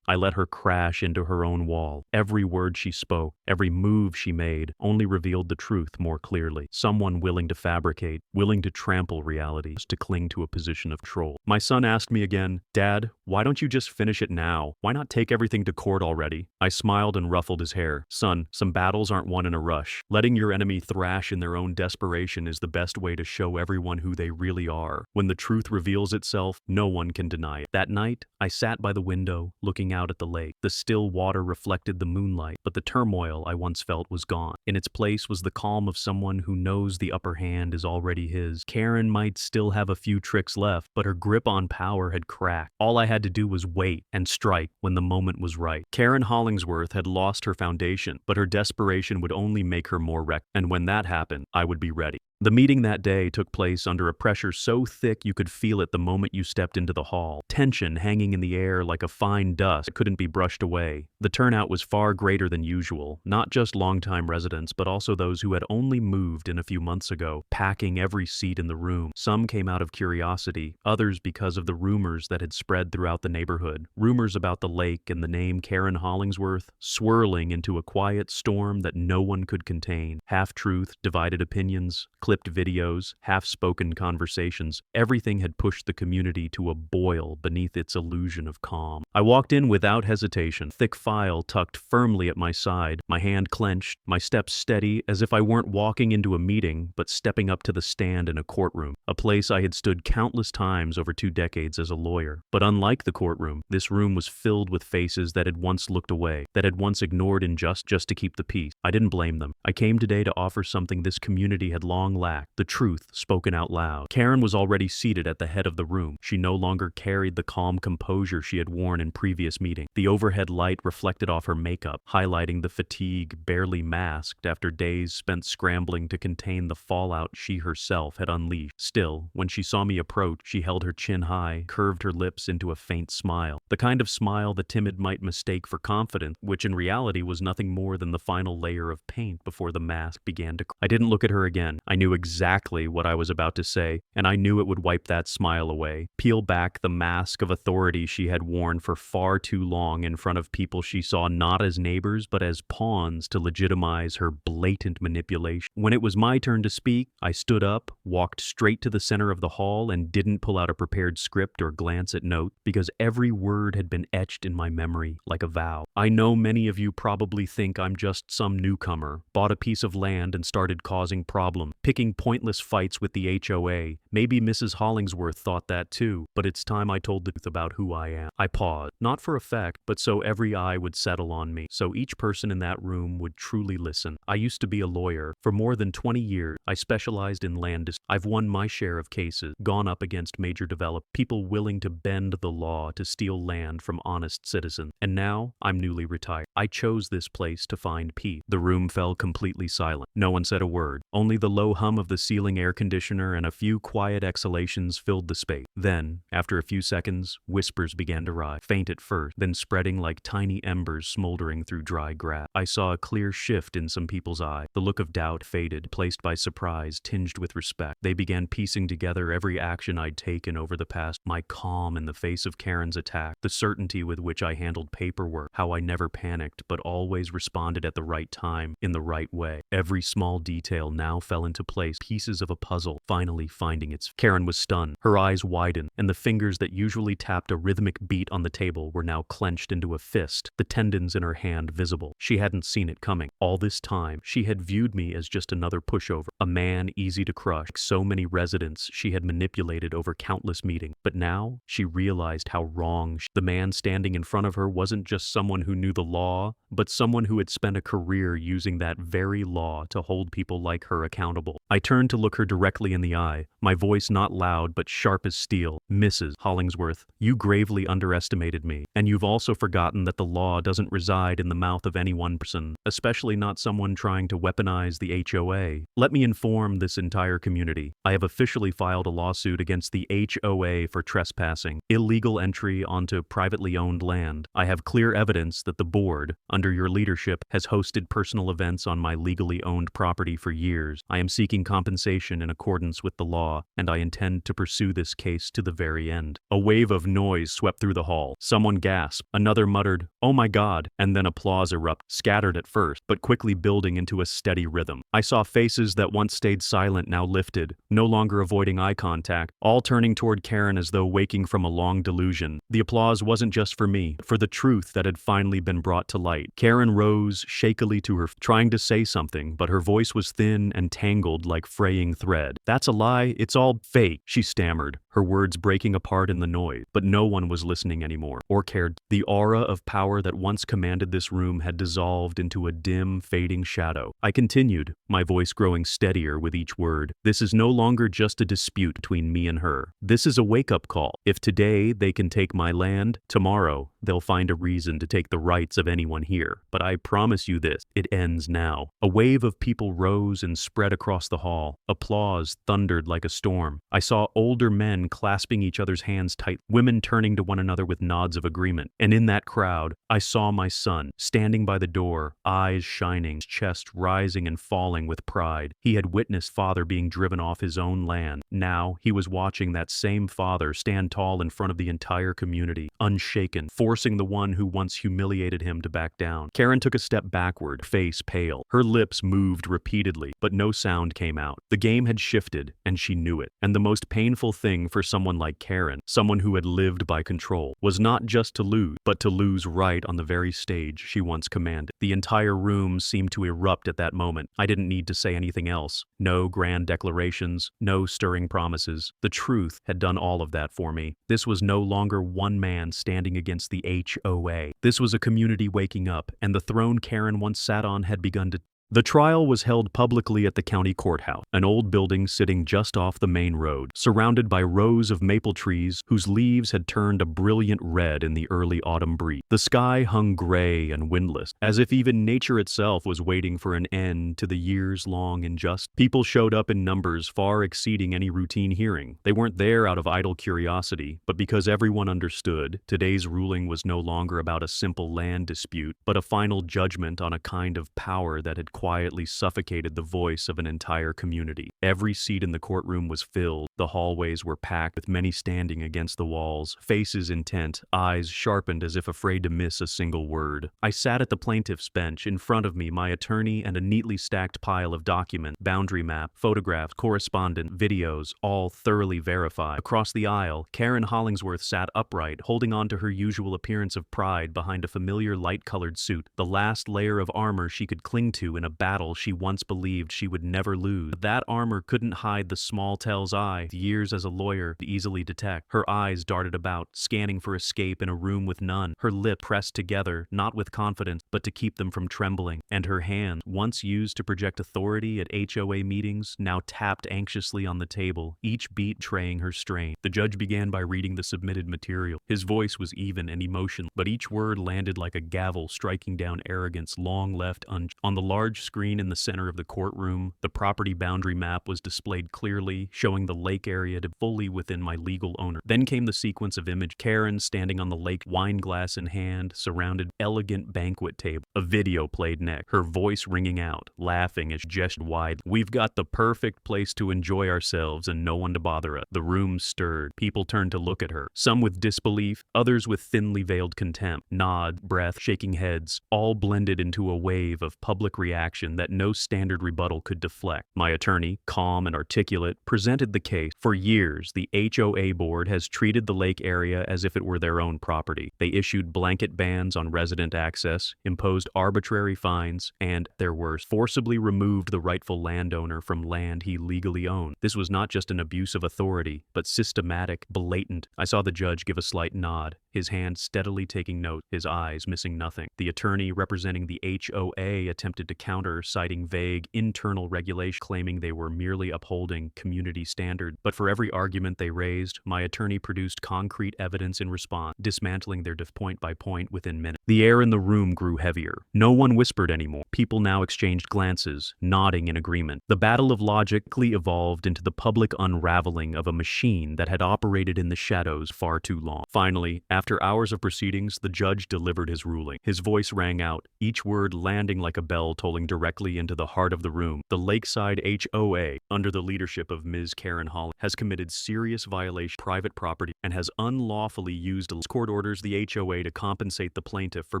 I let her crash into her own wall. Every word she spoke, every move she made only revealed the truth more clearly. Someone willing to fabricate, willing to trample reality, to cling to a position of control. My son asked me again, Dad, why don't you just finish it now? Why not take everything to court already? I smiled and ruffled his hair. Son, some battles aren't won in a rush. Letting your enemy thrash in their own desperation is the best way to show everyone who they really are. When the truth reveals itself, no one can deny it. That night, I sat by the window, looking out at the lake. The still water reflected the moonlight, but the turmoil I once felt was gone. In its place was the calm of someone who knows the upper hand is already his. Karen might still have a few tricks left, but her grip on power had cracked. All I had to do was wait and strike when the moment was right. Karen Hollingsworth had lost her foundation, but her desperation would only make her more wrecked, and when that happened, I would be ready. The meeting that day took place under a pressure so thick you could feel it the moment you stepped into the hall. Tension hanging in the air like a fine dust that couldn't be brushed away. The turnout was far greater than usual, not just longtime residents, but also those who had only moved in a few months ago, packing every seat in the room. Some came out of curiosity, others because of the rumors that had spread throughout the neighborhood. Rumors about the lake and the name Karen Hollingsworth, swirling into a quiet storm that no one could contain. Half-truth, divided opinions, clipped videos, half-spoken conversations. Everything had pushed the community to a boil beneath its illusion of calm. I walked in without hesitation, thick file tucked firmly at my side, my hand clenched, my steps steady, as if I weren't walking into a meeting, but stepping up to the stand in a courtroom, a place I had stood countless times over 2 decades as a lawyer. But unlike the courtroom, this room was filled with faces that had once looked away, that had once ignored injustice to keep the peace. I didn't blame them. I came today to offer something this community had long lacked, the truth spoken out loud. Karen was already seated at the head of the room. She no longer carried the calm composure she had worn in previous meetings. The overhead light reflected off her makeup, highlighting the fatigue barely masked after days spent scrambling to contain the fallout she herself had unleashed. Still, when she saw me approach, she held her chin high, curved her lips into a faint smile. The kind of smile the timid might mistake for confidence, which in reality was nothing more than the final layer of paint before the mask began to crack. I didn't look at her again. I knew exactly what I was about to say, and I knew it would wipe that smile away, peel back the mask of authority she had worn for far too long in front of people she saw not as neighbors but as pawns to legitimize her blatant manipulation. When it was my turn to speak, I stood up, walked straight to the center of the hall, and didn't pull out a prepared script or glance at notes, because every word had been etched in my memory like a vow. I know many of you probably think I'm just some newcomer, bought a piece of land and started causing problems, picking pointless fights with the HOA. Maybe Mrs. Hollingsworth thought that too, but it's time I told the truth about who I am. I paused, not for effect, but so every eye would settle on me, so each person in that room would truly listen. I used to be a lawyer. For more than 20 years, I specialized in land disputes. I've won my share of cases, gone up against major developers, people willing to bend the law to steal land from honest citizens. And now, I'm newly retired. I chose this place to find peace. The room fell completely silent. No one said a word. Only the low hum of the ceiling air conditioner and a few quiet exhalations filled the space. Then, after a few seconds, whispers began to rise, faint at first, then spreading like tiny embers smoldering through dry grass. I saw a clear shift in some people's eyes. The look of doubt faded, replaced by surprise tinged with respect. They began piecing together every action I'd taken over the past, my calm in the face of Karen's attack, the certainty with which I handled paperwork, how I never panicked but always responded at the right time, in the right way. Every small detail now fell into place, pieces of a puzzle finally finding its. Karen was stunned. Her eyes widened, and the fingers that usually tapped a rhythmic beat on the table were now clenched into a fist, the tendons in her hand visible. She hadn't seen it coming. All this time, she had viewed me as just another pushover, a man easy to crush, like so many residents she had manipulated over countless meetings. But now, she realized how wrong the man standing in front of her wasn't just someone who knew the law, but someone who had spent a career using that very law to hold people like her accountable. I turned to look her directly in the eye, my voice not loud but sharp as steel. Mrs. Hollingsworth, you gravely underestimated me, and you've also forgotten that the law doesn't reside in the mouth of any one person, especially not someone trying to weaponize the HOA. Let me inform this entire community. I have officially filed a lawsuit against the HOA for trespassing, illegal entry onto privately owned land. I have clear evidence that the board, under your leadership, has hosted personal events on my legally owned property for years. I am seeking compensation in accordance with the law, and I intend to pursue this case to the very end. A wave of noise swept through the hall. Someone gasped. Another muttered, "Oh my God," and then applause erupted, scattered at first, but quickly building into a steady rhythm. I saw faces that once stayed silent now lifted, no longer avoiding eye contact, all turning toward Karen as though waking from a long delusion. The applause wasn't just for me, but for the truth that had finally been brought to light. Karen rose shakily to her, trying to say something, but her voice was thin and tangled like fraying thread. "That's a lie, it's all fake," she stammered, her words breaking apart in the noise. But no one was listening anymore, or cared. The aura of power that once commanded this room had dissolved into a dim, fading shadow. I continued, my voice growing steadier with each word. "This is no longer just a dispute between me and her. This is a wake-up call. If today they can take my land, tomorrow they'll find a reason to take the rights of anyone here. But I promise you this, it ends now." A wave of people rose and spread across the hall. Applause thundered like a storm. I saw older men clasping each other's hands tight, women turning to one another with nods of agreement. And in that crowd, I saw my son, standing by the door, eyes shining, chest rising and falling with pride. He had witnessed father being driven off his own land. Now, he was watching that same father stand tall in front of the entire community, unshaken, forcing the one who once humiliated him to back down. Karen took a step backward, face pale. Her lips moved repeatedly, but no sound came out. The game had shifted, and she knew it. And the most painful thing for someone like Karen, someone who had lived by control, was not just to lose, but to lose right on the very stage she once commanded. The entire room seemed to erupt at that moment. I didn't need to say anything else. No grand declarations, no stirring promises. The truth had done all of that for me. This was no longer one man standing against the HOA. This was a community waking up, and the throne Karen once sat on had begun to The trial was held publicly at the county courthouse, an old building sitting just off the main road, surrounded by rows of maple trees whose leaves had turned a brilliant red in the early autumn breeze. The sky hung gray and windless, as if even nature itself was waiting for an end to the years-long injustice. People showed up in numbers far exceeding any routine hearing. They weren't there out of idle curiosity, but because everyone understood today's ruling was no longer about a simple land dispute, but a final judgment on a kind of power that had quietly suffocated the voice of an entire community. Every seat in the courtroom was filled. The hallways were packed with many standing against the walls, faces intent, eyes sharpened as if afraid to miss a single word. I sat at the plaintiff's bench, in front of me my attorney and a neatly stacked pile of documents, boundary map, photographs, correspondence, videos, all thoroughly verified. Across the aisle, Karen Hollingsworth sat upright, holding on to her usual appearance of pride behind a familiar light-colored suit, the last layer of armor she could cling to in a battle she once believed she would never lose. But that armor couldn't hide the small tell's eye. Years as a lawyer could easily detect. Her eyes darted about, scanning for escape in a room with none. Her lips pressed together, not with confidence, but to keep them from trembling. And her hands, once used to project authority at HOA meetings, now tapped anxiously on the table, each beat betraying her strain. The judge began by reading the submitted material. His voice was even and emotional, but each word landed like a gavel striking down arrogance long left unchecked. On the large screen in the center of the courtroom, the property boundary map was displayed clearly, showing the lake area to fully within my legal owner. Then came the sequence of image. Karen standing on the lake, wine glass in hand, surrounded elegant banquet table. A video played next, her voice ringing out, laughing as she gestured wide. "We've got the perfect place to enjoy ourselves and no one to bother us." The room stirred. People turned to look at her, some with disbelief, others with thinly veiled contempt. Nod, breath, shaking heads, all blended into a wave of public reaction that no standard rebuttal could deflect. My attorney, calm and articulate, presented the case. For years, the HOA board has treated the lake area as if it were their own property. They issued blanket bans on resident access, imposed arbitrary fines, and, their worst, forcibly removed the rightful landowner from land he legally owned. This was not just an abuse of authority, but systematic, blatant. I saw the judge give a slight nod, his hand steadily taking note, his eyes missing nothing. The attorney representing the HOA attempted to counter, citing vague internal regulations, claiming they were merely upholding community standards. But for every argument they raised, my attorney produced concrete evidence in response, dismantling their point by point within minutes. The air in the room grew heavier. No one whispered anymore. People now exchanged glances, nodding in agreement. The battle of logic quickly evolved into the public unraveling of a machine that had operated in the shadows far too long. Finally, after hours of proceedings, the judge delivered his ruling. His voice rang out, each word landing like a bell tolling directly into the heart of the room. The Lakeside HOA, under the leadership of Ms. Karen Holland, has committed serious violation of private property and has unlawfully used a court orders the HOA to compensate the plaintiff for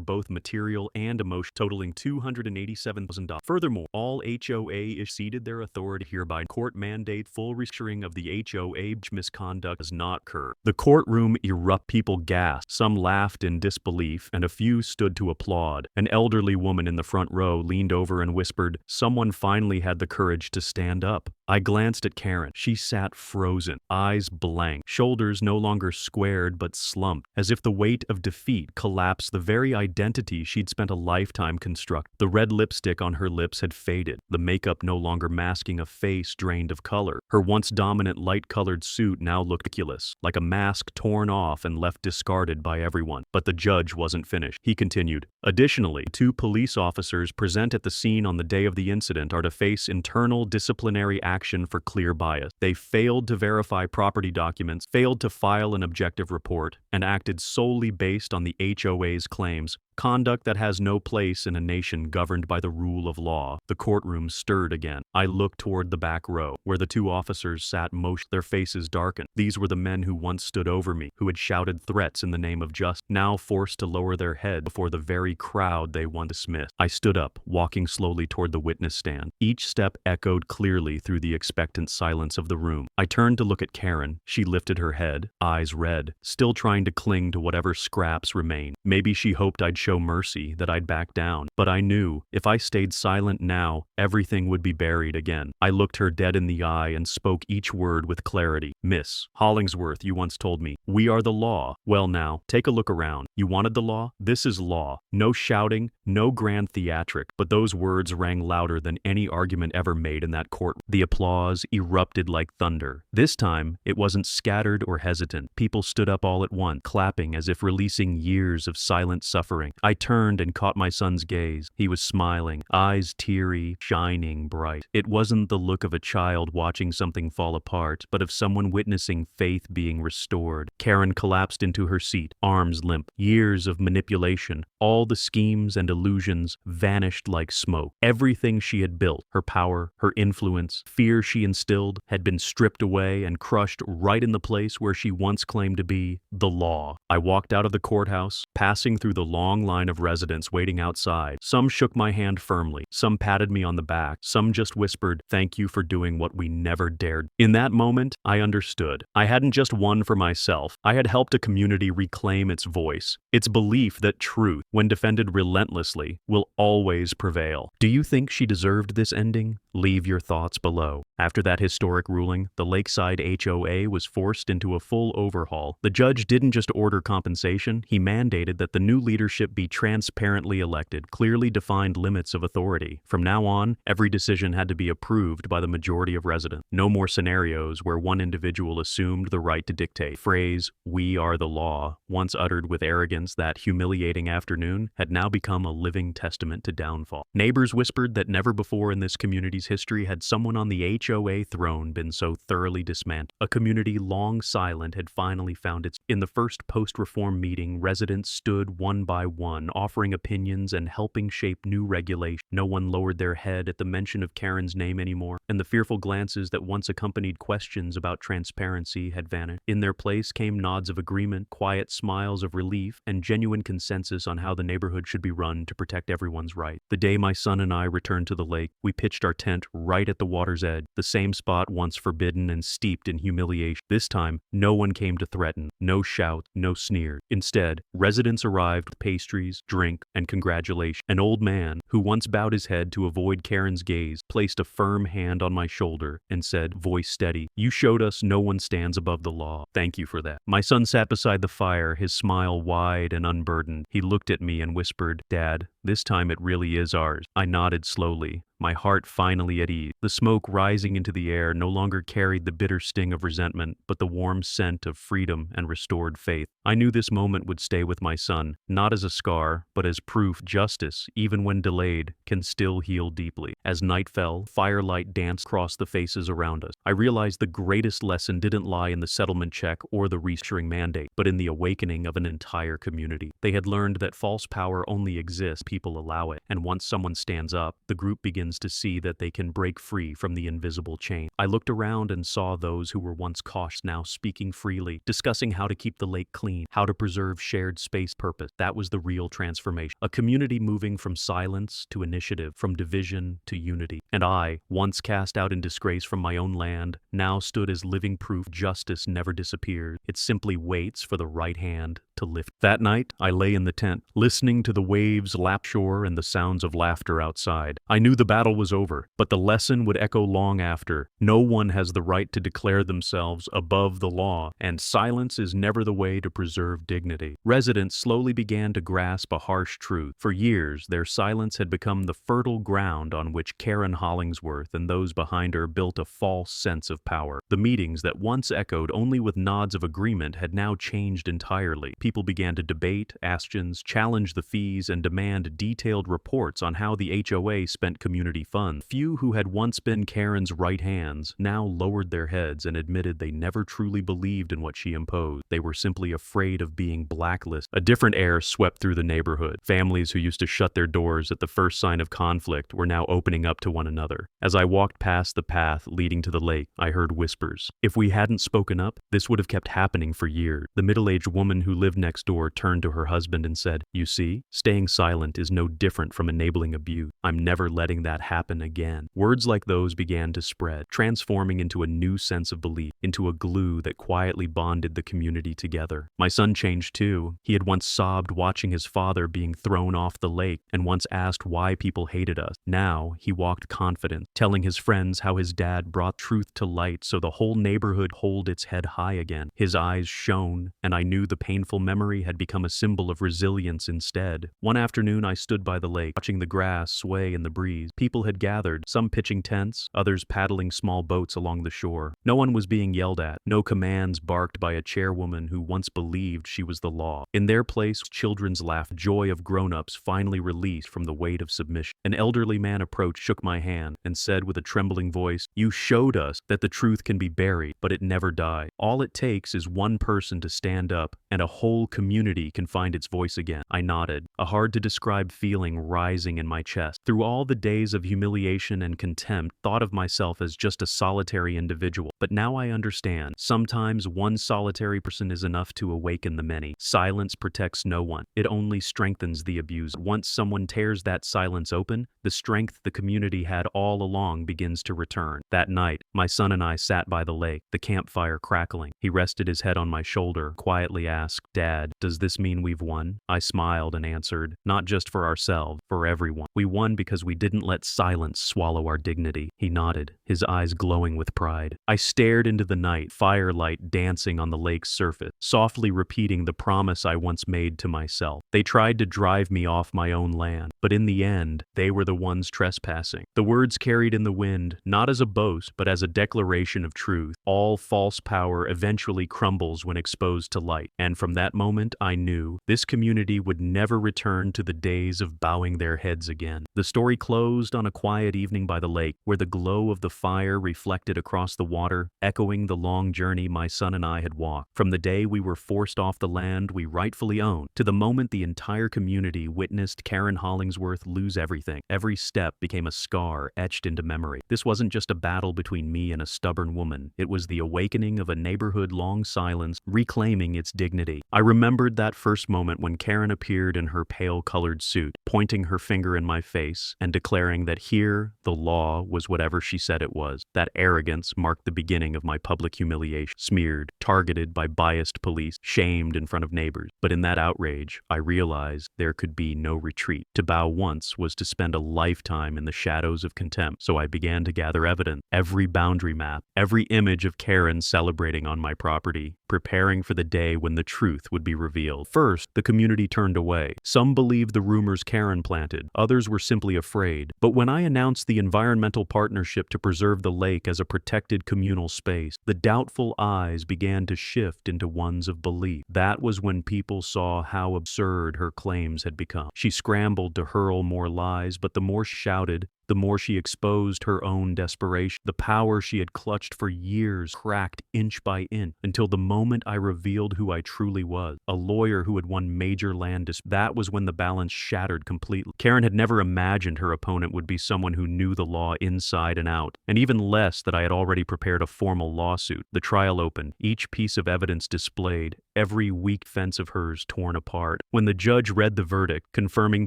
both material and emotion, totaling $287,000. Furthermore, all HOA exceeded their authority hereby. Court mandate full restructuring of the HOA misconduct does not occur. The courtroom erupted. People gasped. Some laughed in disbelief, and a few stood to applaud. An elderly woman in the front row leaned over and whispered, "Someone finally had the courage to stand up." I glanced at Karen. She sat frozen, eyes blank, shoulders no longer squared but slumped, as if the weight of defeat collapsed the very identity she'd spent a lifetime constructing. The red lipstick on her lips had faded, the makeup no longer masking a face drained of color. Her once dominant light-colored suit now looked ridiculous, like a mask torn off and left discarded by everyone. But the judge wasn't finished. He continued, "Additionally, 2 police officers present at the scene on the day of the incident are to face internal disciplinary action for clear bias. They failed to verify property documents, failed to file an objective report, and acted solely based on the HOA's claims. Conduct that has no place in a nation governed by the rule of law." The courtroom stirred again. I looked toward the back row, where the 2 officers sat motionless, their faces darkened. These were the men who once stood over me, who had shouted threats in the name of justice, now forced to lower their head before the very crowd they once dismissed. I stood up, walking slowly toward the witness stand. Each step echoed clearly through the expectant silence of the room. I turned to look at Karen. She lifted her head, eyes red, still trying to cling to whatever scraps remained. Maybe she hoped I'd show mercy, that I'd back down. But I knew, if I stayed silent now, everything would be buried again. I looked her dead in the eye and spoke each word with clarity. Miss Hollingsworth, you once told me, we are the law. Well now, take a look around. You wanted the law? This is law. No shouting, no grand theatric, but those words rang louder than any argument ever made in that court. The applause erupted like thunder. This time, it wasn't scattered or hesitant. People stood up all at once, clapping as if releasing years of silent suffering. I turned and caught my son's gaze. He was smiling, eyes teary, shining bright. It wasn't the look of a child watching something fall apart, but of someone witnessing faith being restored. Karen collapsed into her seat, arms limp. Years of manipulation, all the schemes and illusions vanished like smoke. Everything she had built, her power, her influence, fear she instilled, had been stripped away and crushed right in the place where she once claimed to be the law. I walked out of the courthouse, passing through the long line of residents waiting outside. Some shook my hand firmly, some patted me on the back, some just whispered, "Thank you for doing what we never dared." In that moment, I understood. I hadn't just won for myself. I had helped a community reclaim its voice, its belief that truth, when defended relentlessly, will always prevail. Do you think she deserved this ending? Leave your thoughts below. After that historic ruling, the Lakeside HOA was forced into a full overhaul. The judge didn't just order compensation, he mandated that the new leadership be transparently elected, clearly defined limits of authority. From now on, every decision had to be approved by the majority of residents. No more scenarios where one individual assumed the right to dictate. Phrase, "We are the law," once uttered with arrogance that humiliating afternoon, had now become a living testament to downfall. Neighbors whispered that never before in this community's history had someone on the HOA throne been so thoroughly dismantled. A community long silent had finally found its. In the first post-reform meeting, residents stood one by one, offering opinions and helping shape new regulations. No one lowered their head at the mention of Karen's name anymore, and the fearful glances that once accompanied questions about transparency had vanished. In their place came nods of agreement, quiet smiles of relief, and genuine consensus on how the neighborhood should be run to protect everyone's right. The day my son and I returned to the lake, we pitched our tent right at the water's edge, the same spot once forbidden and steeped in humiliation. This time, no one came to threaten, no shout, no sneer. Instead, residents arrived with pastries, drink, and congratulations. An old man, who once bowed his head to avoid Karen's gaze, placed a firm hand on my shoulder and said, voice steady, "You showed us no one stands above the law. Thank you for that." My son sat beside the fire, his smile wide and unburdened. He looked at me and whispered, "Dad, this time it really is ours." I nodded slowly, my heart finally at ease. The smoke rising into the air no longer carried the bitter sting of resentment, but the warm scent of freedom and restored faith. I knew this moment would stay with my son, not as a scar, but as proof justice, even when delayed, can still heal deeply. As night fell, firelight danced across the faces around us. I realized the greatest lesson didn't lie in the settlement check or the restructuring mandate, but in the awakening of an entire community. They had learned that false power only exists, people allow it, and once someone stands up, the group begins to see that they can break free from the invisible chain. I looked around and saw those who were once cautious now speaking freely, discussing how to keep the lake clean, how to preserve shared space purpose. That was the real transformation. A community moving from silence to initiative, from division to unity. And I, once cast out in disgrace from my own land, now stood as living proof justice never disappears. It simply waits for the right hand to lift. That night, I lay in the tent, listening to the waves lap shore and the sounds of laughter outside. I knew the battle was over, but the lesson would echo long after. No one has the right to declare themselves above the law, and silence is never the way to preserve dignity. Residents slowly began to grasp a harsh truth. For years, their silence had become the fertile ground on which Karen Hollingsworth and those behind her built a false sense of power. The meetings that once echoed only with nods of agreement had now changed entirely. People began to debate, ask questions, challenge the fees, and demand detailed reports on how the HOA spent community funds. Few who had once been Karen's right hands now lowered their heads and admitted they never truly believed in what she imposed. They were simply afraid of being blacklisted. A different air swept through the neighborhood. Families who used to shut their doors at the the first sign of conflict, were now opening up to one another. As I walked past the path leading to the lake, I heard whispers. If we hadn't spoken up, this would have kept happening for years. The middle-aged woman who lived next door turned to her husband and said, "You see, staying silent is no different from enabling abuse. I'm never letting that happen again." Words like those began to spread, transforming into a new sense of belief, into a glue that quietly bonded the community together. My son changed too. He had once sobbed watching his father being thrown off the lake and once asked why people hated us. Now he walked confident, telling his friends how his dad brought truth to light so the whole neighborhood hold its head high again. His eyes shone, and I knew the painful memory had become a symbol of resilience instead. One afternoon I stood by the lake, watching the grass sway in the breeze. People had gathered, some pitching tents, others paddling small boats along the shore. No one was being yelled at, no commands barked by a chairwoman who once believed she was the law. In their place, children's laugh, joy of grown-ups finally released from the weight of submission. An elderly man approached, shook my hand, and said with a trembling voice, "You showed us that the truth can be buried, but it never dies. All it takes is one person to stand up, and a whole community can find its voice again." I nodded, a hard-to-describe feeling rising in my chest. Through all the days of humiliation and contempt, thought of myself as just a solitary individual. But now I understand. Sometimes one solitary person is enough to awaken the many. Silence protects no one. It only strengthens the abused. Once someone tears that silence open, the strength the community had all along begins to return. That night, my son and I sat by the lake, the campfire crackling. He rested his head on my shoulder, quietly asked, "Dad, does this mean we've won?" I smiled and answered, "Not just for ourselves, for everyone. We won because we didn't let silence swallow our dignity." He nodded, his eyes glowing with pride. I stared into the night, firelight dancing on the lake's surface, softly repeating the promise I once made to myself. They tried to drive me off my own land, but in the end, they were the ones trespassing. The words carried in the wind, not as a boast, but as a declaration of truth. All false power eventually crumbles when exposed to light. And from that moment, I knew this community would never return to the days of bowing their heads again. The story closed on a quiet evening by the lake, where the glow of the fire reflected across the water, echoing the long journey my son and I had walked. From the day we were forced off the land we rightfully owned, to the moment the entire community witnessed Karen Hollingsworth lose everything. Every step became a scar etched into memory. This wasn't just a battle between me and a stubborn woman. It was the awakening of a neighborhood long silenced, reclaiming its dignity. I remembered that first moment when Karen appeared in her pale-colored suit, pointing her finger in my face and declaring that here, the law was whatever she said it was. That arrogance marked the beginning of my public humiliation. Smeared, targeted by biased police, shamed in front of neighbors. But in that outrage, I realized there could be no retreat. To bow once was to spend a lifetime in the shadows of contempt, so I began to gather evidence. Every boundary map, every image of Karen celebrating on my property, preparing for the day when the truth would be revealed. First, the community turned away. Some believed the rumors Karen planted, others were simply afraid. But when I announced the environmental partnership to preserve the lake as a protected communal space, the doubtful eyes began to shift into ones of belief. That was when people saw how absurd her claims had become. She scrambled to hurl more lies, but the more she shouted, the more she exposed her own desperation. The power she had clutched for years cracked inch by inch until the moment I revealed who I truly was, a lawyer who had won major land disputes. That was when the balance shattered completely. Karen had never imagined her opponent would be someone who knew the law inside and out, and even less that I had already prepared a formal lawsuit. The trial opened, each piece of evidence displayed, every weak fence of hers torn apart. When the judge read the verdict, confirming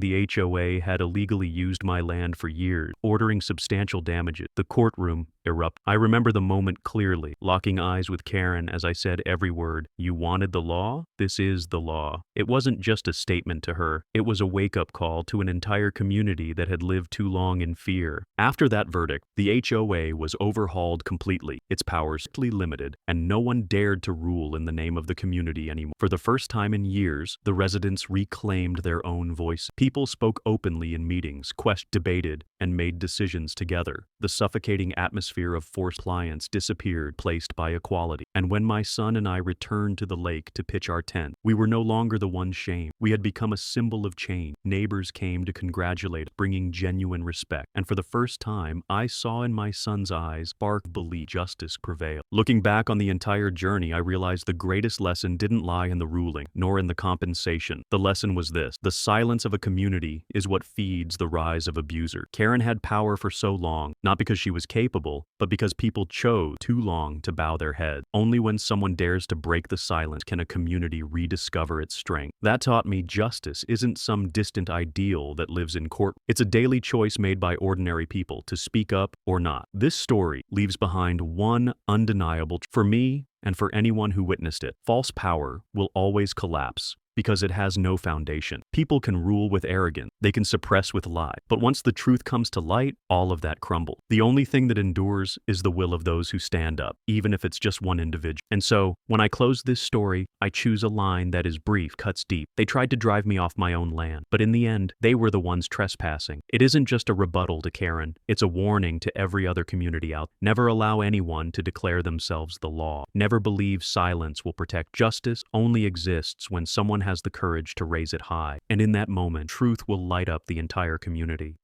the HOA had illegally used my land for years, ordering substantial damages, the courtroom erupted. I remember the moment clearly, locking eyes with Karen as I said every word. "You wanted the law? This is the law." It wasn't just a statement to her. It was a wake-up call to an entire community that had lived too long in fear. After that verdict, the HOA was overhauled completely, its powers strictly limited, and no one dared to rule in the name of the community anymore. For the first time in years, the residents reclaimed their own voice. People spoke openly in meetings, questioned, debated, and made decisions together. The suffocating atmosphere atmosphere of forced compliance disappeared, placed by equality. And when my son and I returned to the lake to pitch our tent, we were no longer the one shamed. We had become a symbol of change. Neighbors came to congratulate, bringing genuine respect. And for the first time, I saw in my son's eyes spark belief justice prevailed. Looking back on the entire journey, I realized the greatest lesson didn't lie in the ruling, nor in the compensation. The lesson was this: the silence of a community is what feeds the rise of abuser. Karen had power for so long, not because she was capable, but because people chose too long to bow their head. Only when someone dares to break the silence can a community rediscover its strength. That taught me justice isn't some distant ideal that lives in court. It's a daily choice made by ordinary people to speak up or not. This story leaves behind one undeniable truth for me and for anyone who witnessed it. False power will always collapse because it has no foundation. People can rule with arrogance, they can suppress with lie, but once the truth comes to light, all of that crumbles. The only thing that endures is the will of those who stand up, even if it's just one individual. And so, when I close this story, I choose a line that is brief, cuts deep. They tried to drive me off my own land, but in the end, they were the ones trespassing. It isn't just a rebuttal to Karen, it's a warning to every other community out. Never allow anyone to declare themselves the law. Never believe silence will protect. Justice only exists when someone has the courage to raise it high, and in that moment, truth will light up the entire community.